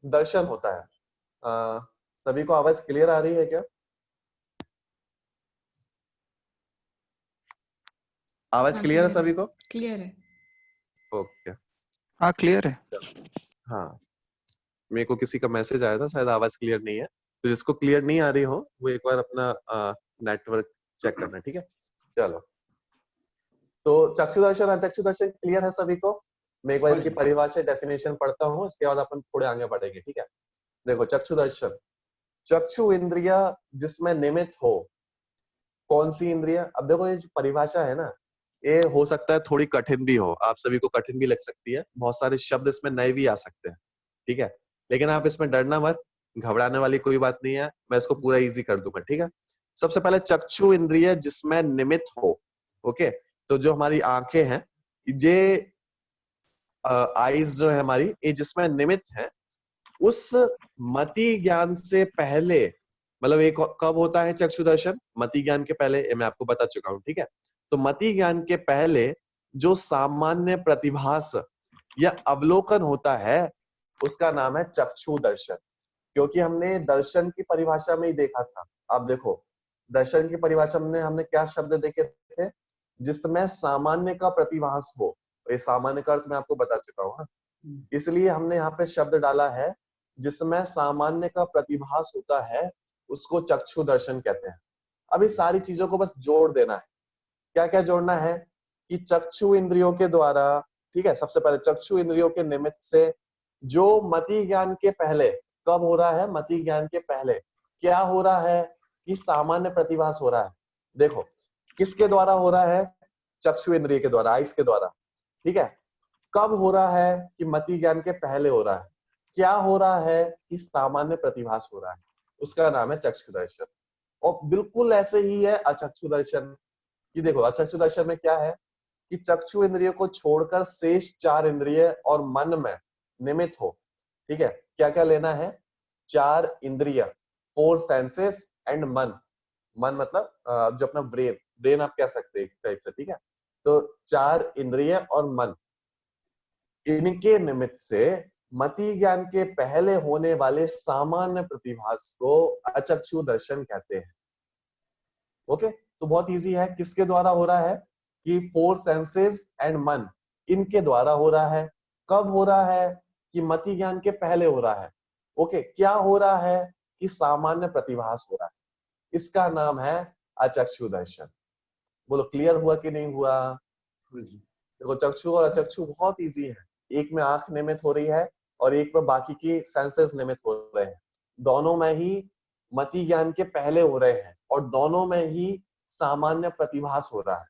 दर्शन होता है। सभी को आवाज क्लियर आ रही है क्या? आवाज क्लियर है सभी को? क्लियर है। ओके, हाँ क्लियर है। हाँ, मेरे को किसी का मैसेज आया था, शायद आवाज क्लियर नहीं है। तो जिसको क्लियर नहीं आ रही हो वो एक बार अपना नेटवर्क चेक करना। ठीक है, चलो। तो चक्षु दर्शन अचक्षु दर्शन क्लियर है सभी को? मैं एक बार हाँ इसकी जी। परिभाषा डेफिनेशन पढ़ता हूँ, इसके बाद अपन थोड़े आगे बढ़ेंगे, ठीक है। देखो, चक्षु दर्शन, चक्षु इंद्रिय जिसमें निमित्त हो। कौन सी इंद्रिय? अब देखो, ये जो परिभाषा है ना, ये हो सकता है थोड़ी कठिन भी हो, आप सभी को कठिन भी लग सकती है, बहुत सारे शब्द इसमें नए भी आ सकते हैं, ठीक है। लेकिन आप इसमें डरना मत, घबराने वाली कोई बात नहीं है, मैं इसको पूरा इजी कर दूंगा, ठीक है। सबसे पहले चक्षु इंद्रिय जिसमें निमित्त हो। ओके, तो जो हमारी आंखें हैं, ये आईज जो है हमारी, ये जिसमें निमित्त है, उस मति ज्ञान से पहले, मतलब एक कब होता है चक्षु दर्शन? मति ज्ञान के पहले, ये मैं आपको बता चुका हूं, ठीक है। तो मति ज्ञान के पहले जो सामान्य प्रतिभास या अवलोकन होता है, उसका नाम है चक्षु दर्शन। क्योंकि हमने दर्शन की परिभाषा में ही देखा था, आप देखो, दर्शन की परिभाषा में हमने क्या शब्द देखे थे? जिसमें सामान्य का प्रतिभास हो। ये सामान्य का अर्थ मैं आपको बता चुका हूँ, हाँ? इसलिए हमने यहाँ पे शब्द डाला है, जिसमें सामान्य का प्रतिभास होता है, उसको चक्षु दर्शन कहते हैं। अब इस सारी चीजों को बस जोड़ देना है। क्या क्या जोड़ना है? कि चक्षु इंद्रियों के द्वारा, ठीक है, सबसे पहले चक्षु इंद्रियों के निमित्त से जो मति ज्ञान के पहले, कब हो रहा है? मति ज्ञान के पहले क्या हो रहा है? कि सामान्य प्रतिभास हो रहा है। देखो, किसके द्वारा हो रहा है? चक्षु इंद्रिय के द्वारा, आइस के द्वारा, ठीक है। कब हो रहा है? कि मति ज्ञान के पहले हो रहा है। क्या हो रहा है? कि सामान्य प्रतिभास हो रहा है, उसका नाम है चक्षु दर्शन। और बिल्कुल ऐसे ही है अचक्षु दर्शन। कि देखो, अचक्षु दर्शन में क्या है? कि चक्षु इंद्रिय को छोड़कर शेष 4 इंद्रिय और मन में निमित्त हो, ठीक है। क्या क्या लेना है? 4 इंद्रिय, 4 सेंसेस एंड मन। मन मतलब जो अपना ब्रेन, ब्रेन आप कह सकते हैं एक टाइप से, ठीक है। तो 4 इंद्रिय और मन, इनके निमित्त से मति ज्ञान के पहले होने वाले सामान्य प्रतिभास को अचक्षु दर्शन कहते हैं। ओके, तो बहुत इजी है। किसके द्वारा हो रहा है? कि 4 सेंसेस एंड मन, इनके द्वारा हो रहा है। कब हो रहा है? कि मति ज्ञान के पहले हो रहा है। ओके, क्या हो रहा है? कि सामान्य प्रतिभास हो रहा है, इसका नाम है अचक्षु दर्शन। बोलो, क्लियर हुआ कि नहीं हुआ? देखो, चक्षु और अचक्षु बहुत इजी है। एक में आंख निमित्त हो रही है और एक में बाकी की सेंसेस निमित्त हो रहे हैं। दोनों में ही मति ज्ञान के पहले हो रहे हैं और दोनों में ही सामान्य प्रतिभास हो रहा है,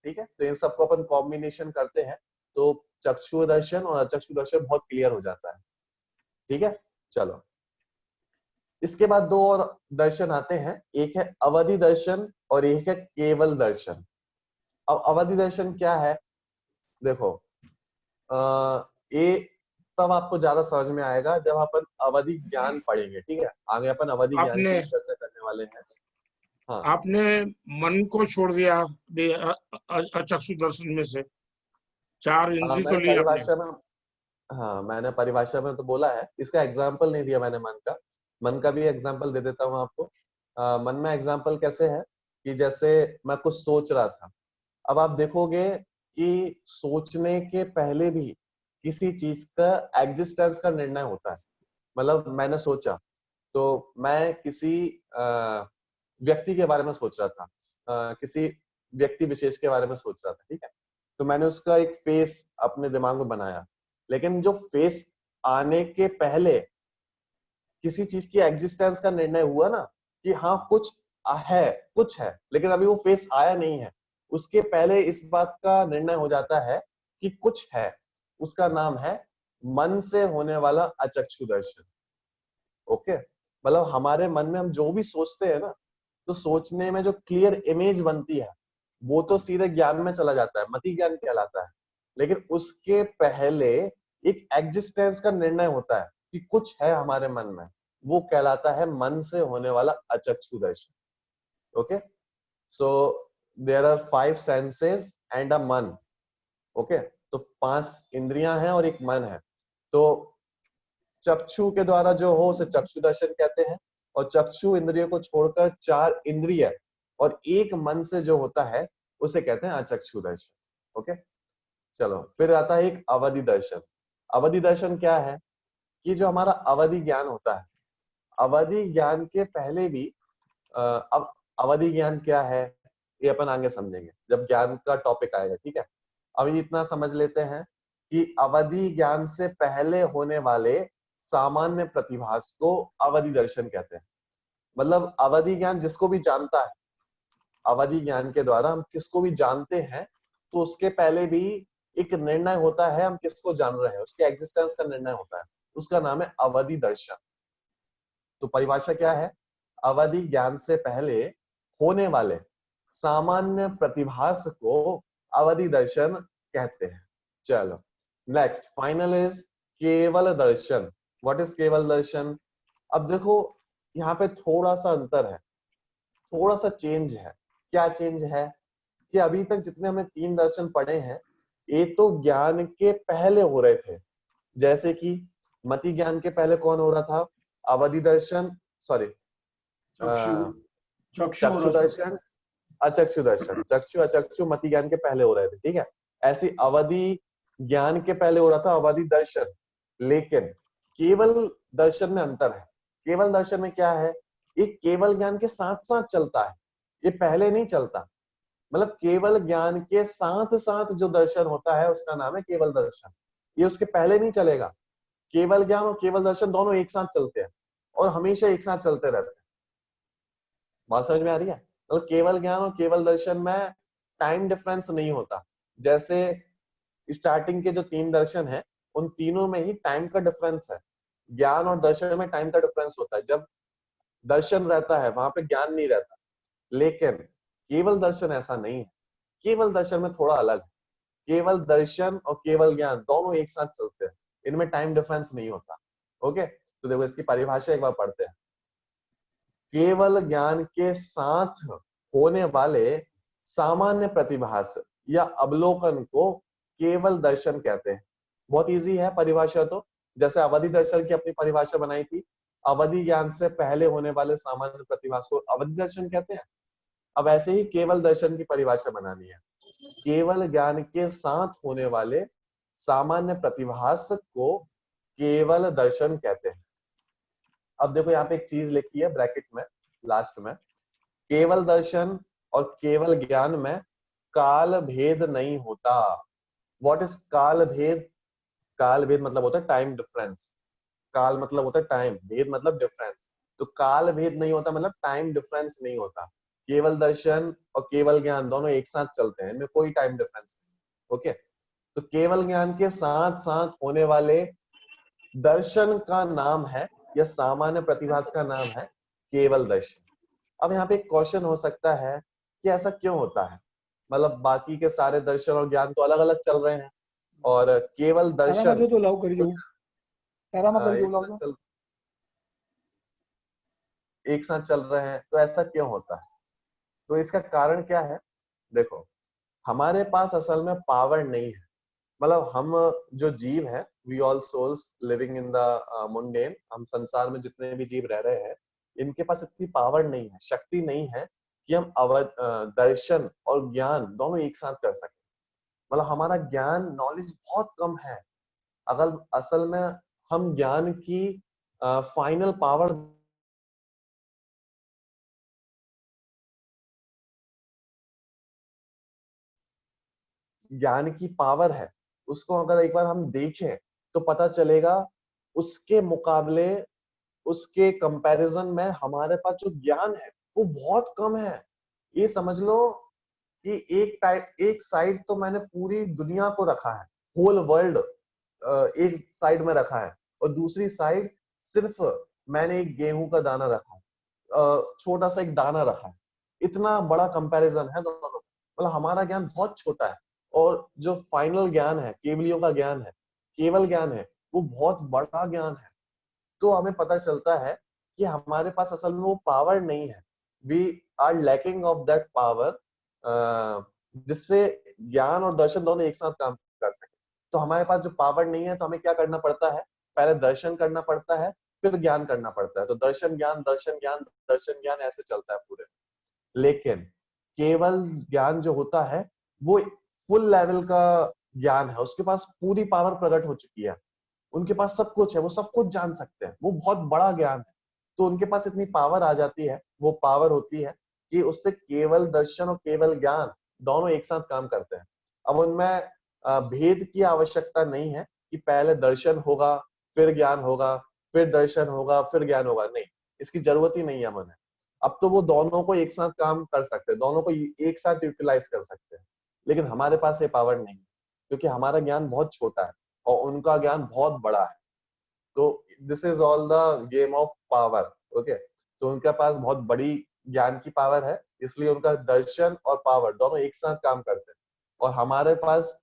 ठीक है। तो इन सबको अपन कॉम्बिनेशन करते हैं तो चक्षु दर्शन और अचक्षु दर्शन बहुत क्लियर हो जाता है, ठीक है। चलो, इसके बाद 2 और दर्शन आते हैं, एक है अवधि दर्शन और एक है केवल दर्शन। अब अवधि दर्शन क्या है? देखो, ये तब आपको ज्यादा समझ में आएगा जब अपन अवधि ज्ञान पढ़ेंगे, ठीक है। आगे अपन अवधि ज्ञान की चर्चा करने वाले हैं। हाँ, आपने मन को छोड़ दिया अचक्षु दर्शन में से, 4 इंद्री तो मैंने ली आपने। परिभाषा में, हाँ, मैंने परिभाषा में तो बोला है, इसका एग्जाम्पल नहीं दिया मैंने मन का। मन का भी एग्जाम्पल दे देता हूँ आपको। मन में एग्जाम्पल कैसे है? कि जैसे मैं कुछ सोच रहा था, अब आप देखोगे कि सोचने के पहले भी किसी चीज का एग्जिस्टेंस का निर्णय होता है। मतलब मैंने सोचा, तो मैं किसी व्यक्ति के बारे में सोच रहा था, किसी व्यक्ति विशेष के बारे में सोच रहा था, ठीक है। तो मैंने उसका एक फेस अपने दिमाग में बनाया, लेकिन जो फेस आने के पहले किसी चीज की एग्जिस्टेंस का निर्णय हुआ ना, कि हाँ कुछ है, कुछ है, लेकिन अभी वो फेस आया नहीं है, उसके पहले इस बात का निर्णय हो जाता है कि कुछ है, उसका नाम है मन से होने वाला अचक्षु दर्शन। ओके, मतलब हमारे मन में हम जो भी सोचते हैं ना, तो सोचने में जो क्लियर इमेज बनती है, वो तो सीधे ज्ञान में चला जाता है, मति ज्ञान कहलाता है। लेकिन उसके पहले एक एग्जिस्टेंस का निर्णय होता है कि कुछ है हमारे मन में, वो कहलाता है मन से होने वाला अचक्षु दर्शन। Okay, so there are 5 senses and a मन। ओके, तो 5 इंद्रियां हैं और एक मन है। तो चक्षु के द्वारा जो हो उसे चक्षु दर्शन कहते हैं, और चक्षु इंद्रिय को छोड़कर 4 इंद्रिय और एक मन से जो होता है उसे कहते हैं अचक्षु दर्शन। ओके, चलो फिर आता है एक अवधि दर्शन। अवधि दर्शन क्या है? कि जो हमारा अवधि ज्ञान होता है, अवधि ज्ञान के पहले भी अब अवधि ज्ञान क्या है ये अपन आगे समझेंगे जब ज्ञान का टॉपिक आएगा, ठीक है। अभी इतना समझ लेते हैं कि अवधि ज्ञान से पहले होने वाले सामान्य प्रतिभास को अवधि दर्शन कहते हैं। मतलब अवधि ज्ञान जिसको भी जानता है, अवधि ज्ञान के द्वारा हम किसको भी जानते हैं, तो उसके पहले भी एक निर्णय होता है हम किसको जान रहे हैं, उसके एग्जिस्टेंस का निर्णय होता है, उसका नाम है अवधि दर्शन। तो परिभाषा क्या है? अवधि ज्ञान से पहले होने वाले सामान्य प्रतिभास को अवधि दर्शन कहते हैं। चलो नेक्स्ट, फाइनल इज केवल दर्शन। व्हाट इज केवल दर्शन? अब देखो यहाँ पे थोड़ा सा अंतर है, थोड़ा सा चेंज है। क्या चेंज है? कि अभी तक जितने हमने 3 दर्शन पढ़े हैं, ये तो ज्ञान के पहले हो रहे थे। जैसे कि मति ज्ञान के पहले कौन हो रहा था? अवधि दर्शन, सॉरी चक्षु दर्शन, अचक्षु दर्शन। चक्षु अचक्षु मति ज्ञान के पहले हो रहे थे, ठीक है। ऐसी अवधि ज्ञान के पहले हो रहा था अवधि दर्शन। लेकिन केवल दर्शन में अंतर है। केवल दर्शन में क्या है? ये केवल ज्ञान के साथ साथ चलता है, ये पहले नहीं चलता। मतलब केवल ज्ञान के साथ साथ जो दर्शन होता है उसका नाम है केवल दर्शन, ये उसके पहले नहीं चलेगा। केवल ज्ञान और केवल दर्शन दोनों एक साथ चलते हैं और हमेशा एक साथ चलते रहते हैं। बात समझ में आ रही है? मतलब केवल ज्ञान और केवल दर्शन में टाइम डिफरेंस नहीं होता। जैसे स्टार्टिंग के जो 3 दर्शन है, उन तीनों में ही टाइम का डिफरेंस है। ज्ञान और दर्शन में टाइम का डिफरेंस होता है। जब दर्शन रहता है वहां पे ज्ञान नहीं रहता। लेकिन केवल दर्शन ऐसा नहीं है। केवल दर्शन में थोड़ा अलग है। केवल दर्शन और केवल ज्ञान दोनों एक साथ चलते हैं, इनमें टाइम डिफरेंस नहीं होता। ओके, तो देखो इसकी परिभाषा एक बार पढ़ते हैं। केवल ज्ञान के साथ होने वाले सामान्य प्रतिभास या अवलोकन को केवल दर्शन कहते हैं। बहुत इजी है परिभाषा तो। जैसे अवधि दर्शन की अपनी परिभाषा बनाई थी, अवधि ज्ञान से पहले होने वाले सामान्य प्रतिभास को अवधि दर्शन कहते हैं। अब ऐसे ही केवल दर्शन की परिभाषा बनानी है। केवल ज्ञान के साथ होने वाले सामान्य प्रतिभास को केवल दर्शन कहते हैं। अब देखो यहाँ पे एक चीज लिखी है ब्रैकेट में लास्ट में, केवल दर्शन और केवल ज्ञान में काल भेद नहीं होता। व्हाट इज काल भेद? काल भेद मतलब होता है टाइम डिफरेंस। काल मतलब होता है टाइम, भेद मतलब डिफरेंस। तो काल भेद नहीं होता मतलब टाइम डिफरेंस नहीं होता। केवल दर्शन और केवल ज्ञान दोनों एक साथ चलते हैं, इनमें कोई टाइम डिफरेंस नहीं। ओके, तो केवल ज्ञान के साथ साथ होने वाले दर्शन का नाम है या सामान्य प्रतिभास का नाम है केवल दर्शन। अब यहाँ पे एक क्वेश्चन हो सकता है कि ऐसा क्यों होता है? मतलब बाकी के सारे दर्शन और ज्ञान तो अलग अलग चल रहे हैं और केवल दर्शन तो लाओ करी जाऊं एक साथ चल रहे हैं, तो ऐसा क्यों होता है? तो इसका कारण क्या है? देखो, हमारे पास असल में पावर नहीं है। मतलब हम जो जीव है, we all souls living in the mundane, हम संसार में जितने भी जीव रह रहे हैं, इनके पास इतनी पावर नहीं है, शक्ति नहीं है कि हम दर्शन और ज्ञान दोनों एक साथ कर सके। मतलब हमारा ज्ञान नॉलेज बहुत कम है। अगर असल में हम ज्ञान की फाइनल पावर ज्ञान की पावर है, उसको अगर एक बार हम देखें तो पता चलेगा उसके मुकाबले, उसके कंपैरिजन में हमारे पास जो ज्ञान है वो बहुत कम है। ये समझ लो कि एक साइड तो मैंने पूरी दुनिया को रखा है, होल वर्ल्ड एक साइड में रखा है, और दूसरी साइड सिर्फ मैंने एक गेहूं का दाना रखा है, छोटा सा एक दाना रखा है। इतना बड़ा कंपैरिजन है दोनों। मतलब हमारा ज्ञान बहुत छोटा है और जो फाइनल ज्ञान है, केवलियों का ज्ञान है, केवल ज्ञान है, वो बहुत बड़ा ज्ञान है। तो हमें पता चलता है कि हमारे पास असल में वो पावर नहीं है। We are lacking of that power, जिससे ज्ञान और दर्शन दोनों एक साथ काम कर सके। तो हमारे पास जो पावर नहीं है, तो हमें क्या करना पड़ता है? पहले दर्शन करना पड़ता है, फिर ज्ञान करना पड़ता है। तो दर्शन ज्ञान, दर्शन ज्ञान, दर्शन ज्ञान ऐसे चलता है पूरे। लेकिन केवल ज्ञान जो होता है वो फुल लेवल का ज्ञान है, उसके पास पूरी पावर प्रकट हो चुकी है, उनके पास सब कुछ है, वो सब कुछ जान सकते हैं, वो बहुत बड़ा ज्ञान है। तो उनके पास इतनी पावर आ जाती है, वो पावर होती है कि उससे केवल दर्शन और केवल ज्ञान दोनों एक साथ काम करते हैं। अब उनमें भेद की आवश्यकता नहीं है कि पहले दर्शन होगा फिर ज्ञान होगा, फिर दर्शन होगा फिर ज्ञान होगा, नहीं, इसकी जरूरत ही नहीं है हमें। अब तो वो दोनों को एक साथ काम कर सकते हैं, दोनों को एक साथ यूटिलाइज कर सकते हैं, लेकिन हमारे पास ये पावर नहीं, क्योंकि हमारा ज्ञान बहुत छोटा है और उनका ज्ञान बहुत बड़ा है। तो this is all the game of power. Okay, तो उनके पास बहुत बड़ी ज्ञान की पावर है, इसलिए उनका दर्शन और पावर दोनों एक साथ काम करते हैं, और हमारे पास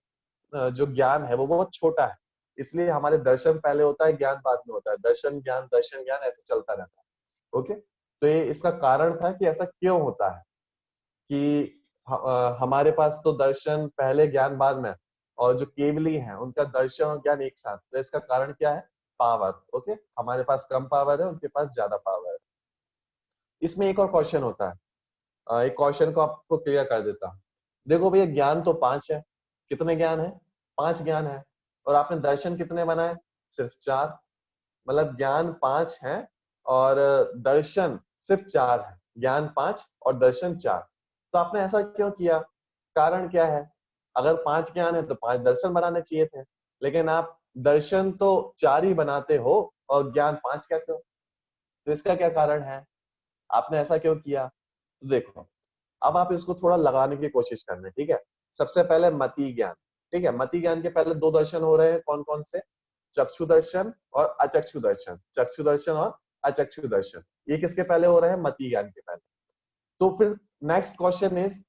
जो ज्ञान है वो बहुत छोटा है, इसलिए हमारे दर्शन पहले होता है, ज्ञान बाद में होता है, दर्शन ज्ञान ऐसे चलता रहता है। ओके, तो ये इसका कारण था कि ऐसा क्यों होता है कि हमारे पास तो दर्शन पहले ज्ञान बाद में, और जो केवली हैं उनका दर्शन और ज्ञान एक साथ। तो इसका कारण क्या है? पावर। ओके, हमारे पास कम पावर है, उनके पास ज्यादा पावर है। इसमें एक और क्वेश्चन होता है, एक क्वेश्चन को आपको क्लियर कर देता हूँ। देखो भैया, ज्ञान तो 5 है, कितने ज्ञान है? 5 ज्ञान है, और आपने दर्शन कितने बनाए? सिर्फ 4। मतलब ज्ञान 5 है और दर्शन सिर्फ 4 है, ज्ञान 5 और दर्शन 4। तो आपने ऐसा क्यों किया? कारण क्या है? अगर 5 ज्ञान है तो 5 दर्शन बनाने चाहिए थे, लेकिन आप दर्शन तो 4 ही बनाते हो और ज्ञान 5 क्या क्यों? तो इसका क्या कारण है? आपने ऐसा क्यों किया? तो देखो, अब आप इसको थोड़ा लगाने की कोशिश करना, ठीक है। सबसे पहले मति ज्ञान, ठीक है। मति ज्ञान के पहले 2 दर्शन हो रहे हैं, कौन कौन से? चक्षु दर्शन और अचक्षु दर्शन। चक्षु दर्शन और अचक्षु दर्शन, ये किसके पहले हो रहे हैं? मति ज्ञान के पहले। तो फिर नेक्स्ट क्वेश्चन इज,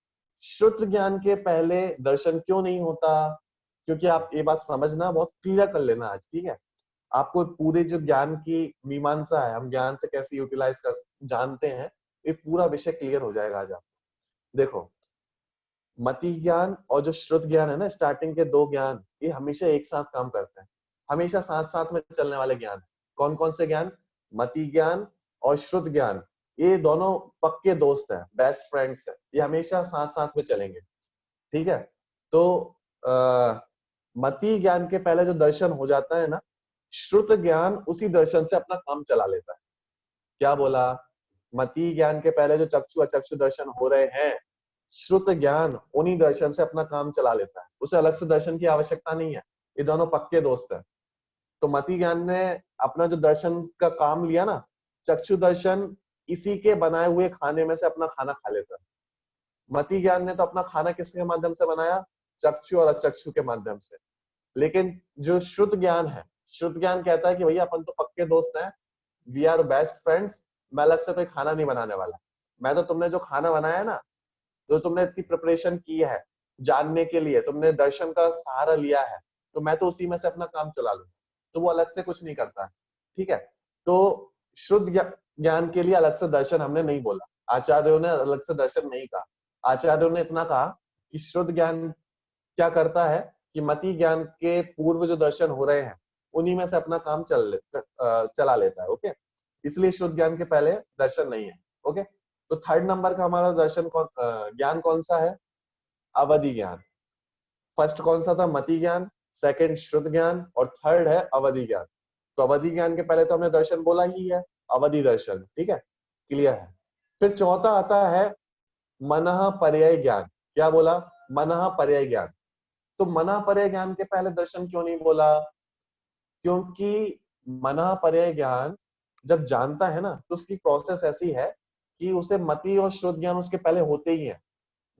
श्रुत ज्ञान के पहले दर्शन क्यों नहीं होता? क्योंकि आप ये बात समझना, बहुत क्लियर कर लेना आज, ठीक है। आपको पूरे जो ज्ञान की मीमांसा है, हम ज्ञान से कैसे यूटिलाइज कर जानते हैं, ये पूरा विषय क्लियर हो जाएगा आज आपको। देखो, मति ज्ञान और जो श्रुत ज्ञान है ना, स्टार्टिंग के 2 ज्ञान, ये हमेशा एक साथ काम करते हैं, हमेशा साथ साथ में चलने वाले ज्ञान है। कौन कौन से ज्ञान? मति ज्ञान और श्रुत ज्ञान, ये दोनों पक्के दोस्त हैं, बेस्ट फ्रेंड्स हैं, ये हमेशा साथ साथ में चलेंगे, ठीक है। तो मति ज्ञान के पहले जो दर्शन हो जाता है ना, श्रुत ज्ञान उसी दर्शन से अपना काम चला लेता है। क्या बोला? मति ज्ञान के पहले जो चक्षु अचक्षु दर्शन हो रहे हैं, श्रुत ज्ञान उन्हीं दर्शन से अपना काम चला लेता है, उसे अलग से दर्शन की आवश्यकता नहीं है, ये दोनों पक्के दोस्त हैं। तो मति ज्ञान ने अपना जो दर्शन का काम लिया ना, चक्षु दर्शन इसी के बनाए हुए खाने में से अपना खाना खा लेता है। मति ज्ञान ने तो अपना खाना किसके माध्यम से बनाया? चक्षु और अचक्षु के माध्यम से। लेकिन जो श्रुत ज्ञान है, श्रुत ज्ञान कहता है कि भैया अपन तो पक्के दोस्त हैं, वी आर बेस्ट फ्रेंड्स, मैं अलग से कोई खाना नहीं बनाने वाला, मैं तो तुमने जो खाना बनाया है ना, जो तुमने इतनी प्रिपरेशन की है जानने के लिए, तुमने दर्शन का सहारा लिया है, तो मैं तो उसी में से अपना काम चला लूंगा। तो वो अलग से कुछ नहीं करता है, ठीक है। तो शुद्ध ज्ञान के लिए अलग से दर्शन हमने नहीं बोला, आचार्यों ने अलग से दर्शन नहीं कहा। आचार्यों ने इतना कहा कि शुद्ध ज्ञान क्या करता है कि मति ज्ञान के पूर्व जो दर्शन हो रहे हैं, उन्हीं में से अपना काम चला लेता है। ओके, इसलिए शुद्ध ज्ञान के पहले दर्शन नहीं है। ओके, तो 3rd नंबर का हमारा दर्शन ज्ञान कौन सा है? अवधि ज्ञान। फर्स्ट कौन सा था? मति ज्ञान, सेकंड शुद्ध ज्ञान, और 3rd है अवधि ज्ञान। तो अवधि ज्ञान के पहले तो हमने दर्शन बोला ही है, अवधि दर्शन, ठीक है, क्लियर है। फिर चौथा आता है मनः पर्याय ज्ञान। क्या बोला? मनः पर्याय ज्ञान। तो मनः पर्याय ज्ञान के पहले दर्शन क्यों नहीं बोला? क्योंकि मनः पर्याय ज्ञान जब जानता है ना, तो उसकी प्रोसेस ऐसी है कि उसे मति और शुद्ध ज्ञान उसके पहले होते ही है।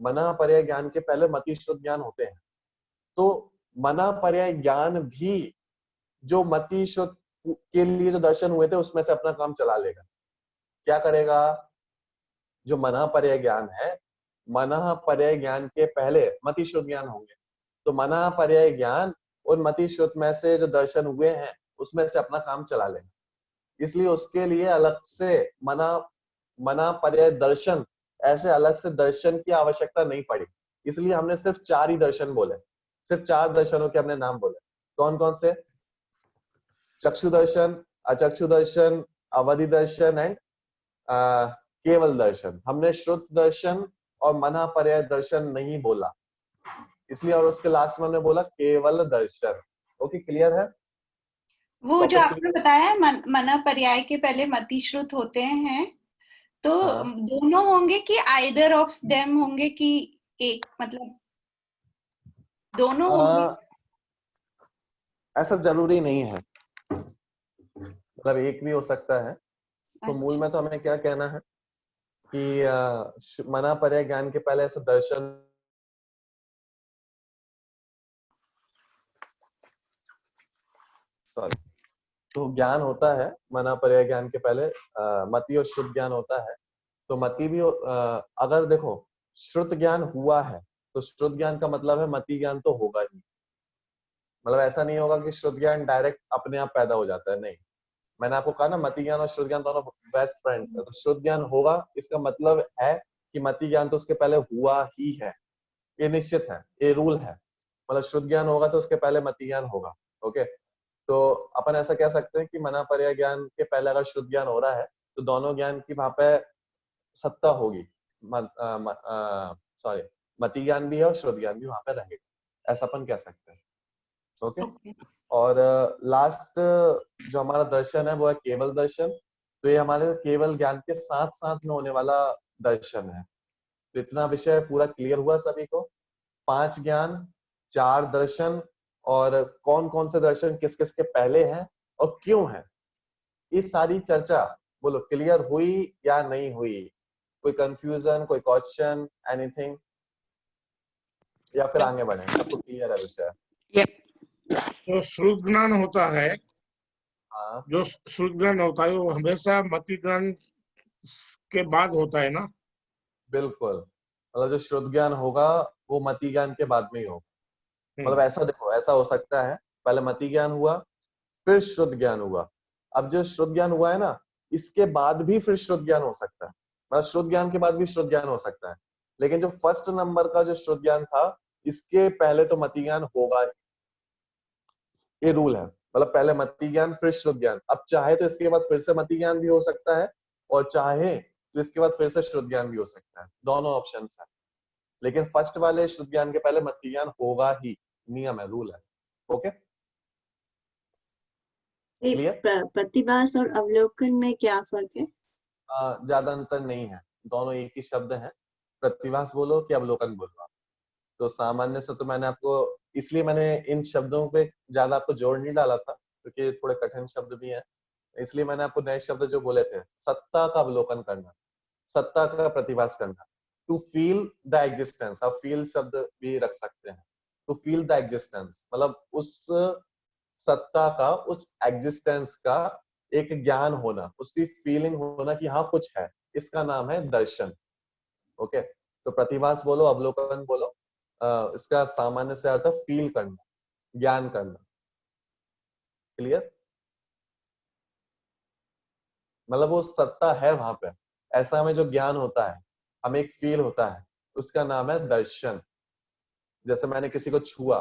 मनः पर्याय ज्ञान के पहले मति शुद्ध ज्ञान होते हैं। तो मनः पर्याय ज्ञान भी जो मति शुद्ध के लिए जो दर्शन हुए थे, उसमें से अपना काम चला लेगा। क्या करेगा? जो मनः पर्याय ज्ञान है, मनः पर्याय ज्ञान के पहले मति शुद्ध ज्ञान होंगे, तो मनः पर्याय ज्ञान और मति शुद्ध में से जो दर्शन हुए हैं, उसमें से अपना काम चला लेगा। इसलिए उसके लिए अलग से मना पर्याय दर्शन, ऐसे अलग से दर्शन की आवश्यकता नहीं पड़ी। इसलिए हमने सिर्फ 4 ही दर्शन बोले, सिर्फ 4 दर्शनों के हमने नाम बोले। कौन कौन से? चक्षु दर्शन, अचक्षु दर्शन, अवधि दर्शन एंड केवल दर्शन। हमने श्रुत दर्शन और मना पर्याय दर्शन नहीं बोला, इसलिए, और उसके लास्ट में हमने बोला केवल दर्शन। ओके, क्लियर है? वो जो आपने बताया मना पर्याय के पहले मति श्रुत होते हैं, तो दोनों होंगे कि आइदर ऑफ देम होंगे कि एक, मतलब दोनों होंगे? ऐसा जरूरी नहीं है, मतलब एक भी हो सकता है। तो मूल में तो हमें क्या कहना है कि मना पर्याय ज्ञान के पहले ऐसा दर्शन, सॉरी, तो ज्ञान होता है मना पर्याय ज्ञान के पहले मति और शुद्ध ज्ञान होता है। तो मति भी अगर देखो श्रुत ज्ञान हुआ है तो श्रुत ज्ञान का मतलब है मति ज्ञान तो होगा ही। मतलब ऐसा नहीं होगा कि श्रुत ज्ञान डायरेक्ट अपने आप पैदा हो जाता है, नहीं। मैंने आपको कहा ना मति ज्ञान और श्रुत ज्ञान दोनों बेस्ट फ्रेंड्स है। तो श्रुत ज्ञान होगा इसका मतलब है कि मति ज्ञान तो उसके पहले हुआ ही है, ये निश्चित है, ये रूल है। मतलब शुद्ध ज्ञान होगा तो उसके पहले मति ज्ञान होगा। ओके, तो अपन ऐसा कह सकते हैं कि मना पर्याय ज्ञान के पहले अगर शुद्ध ज्ञान हो रहा है तो दोनों ज्ञान की वहां पे सत्ता होगी। सॉरी, मति ज्ञान भी है और शुद्ध ज्ञान भी वहां पे रहेगा, ऐसा अपन कह सकते हैं। ओके, और लास्ट जो हमारा दर्शन है वो है केवल दर्शन। तो ये हमारे केवल ज्ञान के साथ साथ में होने वाला दर्शन है। तो इतना विषय पूरा क्लियर हुआ सभी को? 5 ज्ञान, 4 दर्शन, और कौन कौन से दर्शन किस किस के पहले हैं और क्यों है, इस सारी चर्चा बोलो क्लियर हुई या नहीं हुई? कोई कंफ्यूजन, कोई क्वेश्चन, एनीथिंग, या फिर आगे बढ़े? सबको क्लियर है विषय? जो श्रुत ज्ञान होता है, हाँ जो श्रुत ज्ञान होता है वो हमेशा मति ज्ञान के बाद होता है ना? बिल्कुल, मतलब जो शुद्ध ज्ञान होगा वो मति ज्ञान के बाद में ही होगा। मतलब ऐसा देखो, ऐसा हो सकता है पहले मति ज्ञान हुआ फिर शुद्ध ज्ञान हुआ। अब जो शुद्ध ज्ञान हुआ है ना, इसके बाद भी फिर शुद्ध ज्ञान हो सकता है, मतलब शुद्ध ज्ञान के बाद भी शुद्ध ज्ञान हो सकता है। लेकिन जो फर्स्ट नंबर का जो शुद्ध ज्ञान था, इसके पहले तो मति ज्ञान होगा ही, ये रूल है। मतलब पहले मति ज्ञान फिर शुद्ध ज्ञान। अब चाहे तो इसके बाद फिर से मति ज्ञान भी हो सकता है, और चाहे तो इसके बाद फिर से शुद्ध ज्ञान भी हो सकता है, दोनों ऑप्शंस है। लेकिन फर्स्ट वाले शुद्ध ज्ञान के पहले मति ज्ञान होगा ही, नियम है, रूल है। Okay, clear? प्रतिभास और अवलोकन में क्या फर्क है? ज्यादा अंतर नहीं है, दोनों एक ही शब्द है। प्रतिभास बोलो कि अवलोकन बोलो आप। तो सामान्य से तो मैंने आपको, इसलिए मैंने इन शब्दों पे ज्यादा आपको जोर नहीं डाला था क्योंकि थोड़े कठिन शब्द भी हैं। इसलिए मैंने आपको नए शब्द जो बोले थे, सत्ता का अवलोकन करना, सत्ता का प्रतिभास करना, टू फील द एग्जिस्टेंस। आप फील शब्द भी रख सकते हैं। टू फील द एग्जिस्टेंस मतलब उस सत्ता का, उस एग्जिस्टेंस का एक ज्ञान होना, उसकी फीलिंग होना कि हाँ कुछ है, इसका नाम है दर्शन। ओके, तो प्रतिभास बोलो, अवलोकन बोलो, इसका सामान्य से अर्थ है फील करना, ज्ञान करना। क्लियर? मतलब वो सत्ता है वहां पे, ऐसा हमें जो ज्ञान होता है, हमें एक फील होता है, उसका नाम है दर्शन। जैसे मैंने किसी को छुआ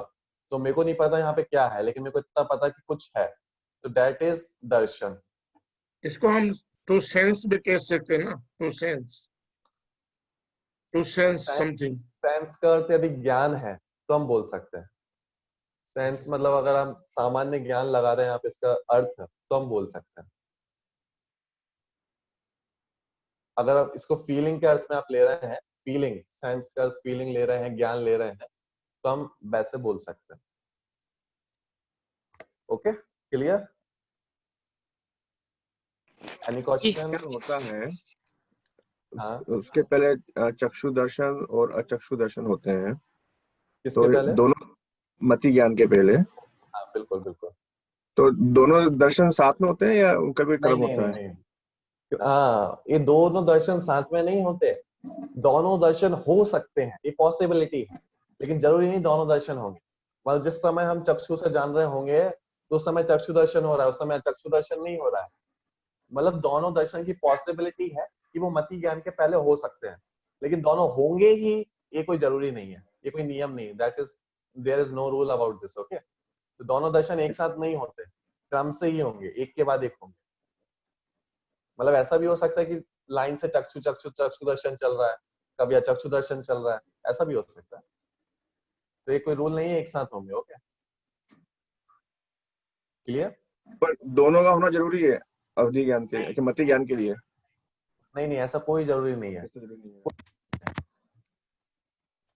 तो मेरे को नहीं पता यहाँ पे क्या है, लेकिन मेरे को इतना पता कि कुछ है, तो दैट इज दर्शन। इसको हम टू सेंस भी कह सकते हैं ना? To sense something. सेंस का अर्थ यदि ज्ञान है तो हम बोल सकते हैं। सेंस मतलब अगर हम सामान्य ज्ञान लगा रहे हैं यहाँ पे इसका अर्थ, तो हम बोल सकते हैं। अगर आप इसको फीलिंग के अर्थ में आप ले रहे हैं, फीलिंग, सेंस का अर्थ फीलिंग ले रहे हैं, ज्ञान ले रहे हैं, तो हम वैसे बोल सकते हैं। Okay, clear? Any question? होता है हाँ, उसके पहले चक्षु दर्शन और अचक्षु दर्शन होते हैं। किसके तो पहले? दोनों मति ज्ञान के पहले। हाँ बिल्कुल बिल्कुल। तो दोनों दर्शन साथ में होते हैं या उनका भी नहीं क्रम नहीं होता नहीं है? नहीं, हाँ ये दोनों दर्शन साथ में नहीं होते। दोनों दर्शन हो सकते हैं, ये पॉसिबिलिटी है, लेकिन जरूरी नहीं दोनों दर्शन होंगे। मतलब जिस समय हम चक्षु से जान रहे होंगे तो उस समय चक्षु दर्शन हो रहा है, उस समय चक्षु दर्शन नहीं हो रहा है। मतलब दोनों दर्शन की पॉसिबिलिटी है कि वो मति ज्ञान के पहले हो सकते हैं, लेकिन दोनों होंगे ही ये कोई जरूरी नहीं है, ये कोई नियम नहीं। That is, there is no rule about this. Okay, तो दोनों दर्शन एक साथ नहीं होते, क्रम से ही होंगे, एक के बाद एक होंगे। मतलब ऐसा भी हो सकता है कि लाइन से चक्षु चक्षु चक्षु दर्शन चल रहा है, कभी अचक्षु दर्शन चल रहा है, ऐसा भी हो सकता है। तो ये कोई रूल नहीं है एक साथ होंगे। Okay, clear? पर दोनों का होना जरूरी है अवधि ज्ञान के कि मति ज्ञान के लिए? नहीं नहीं, ऐसा कोई जरूरी नहीं है। ऐसा जरूरी नहीं है।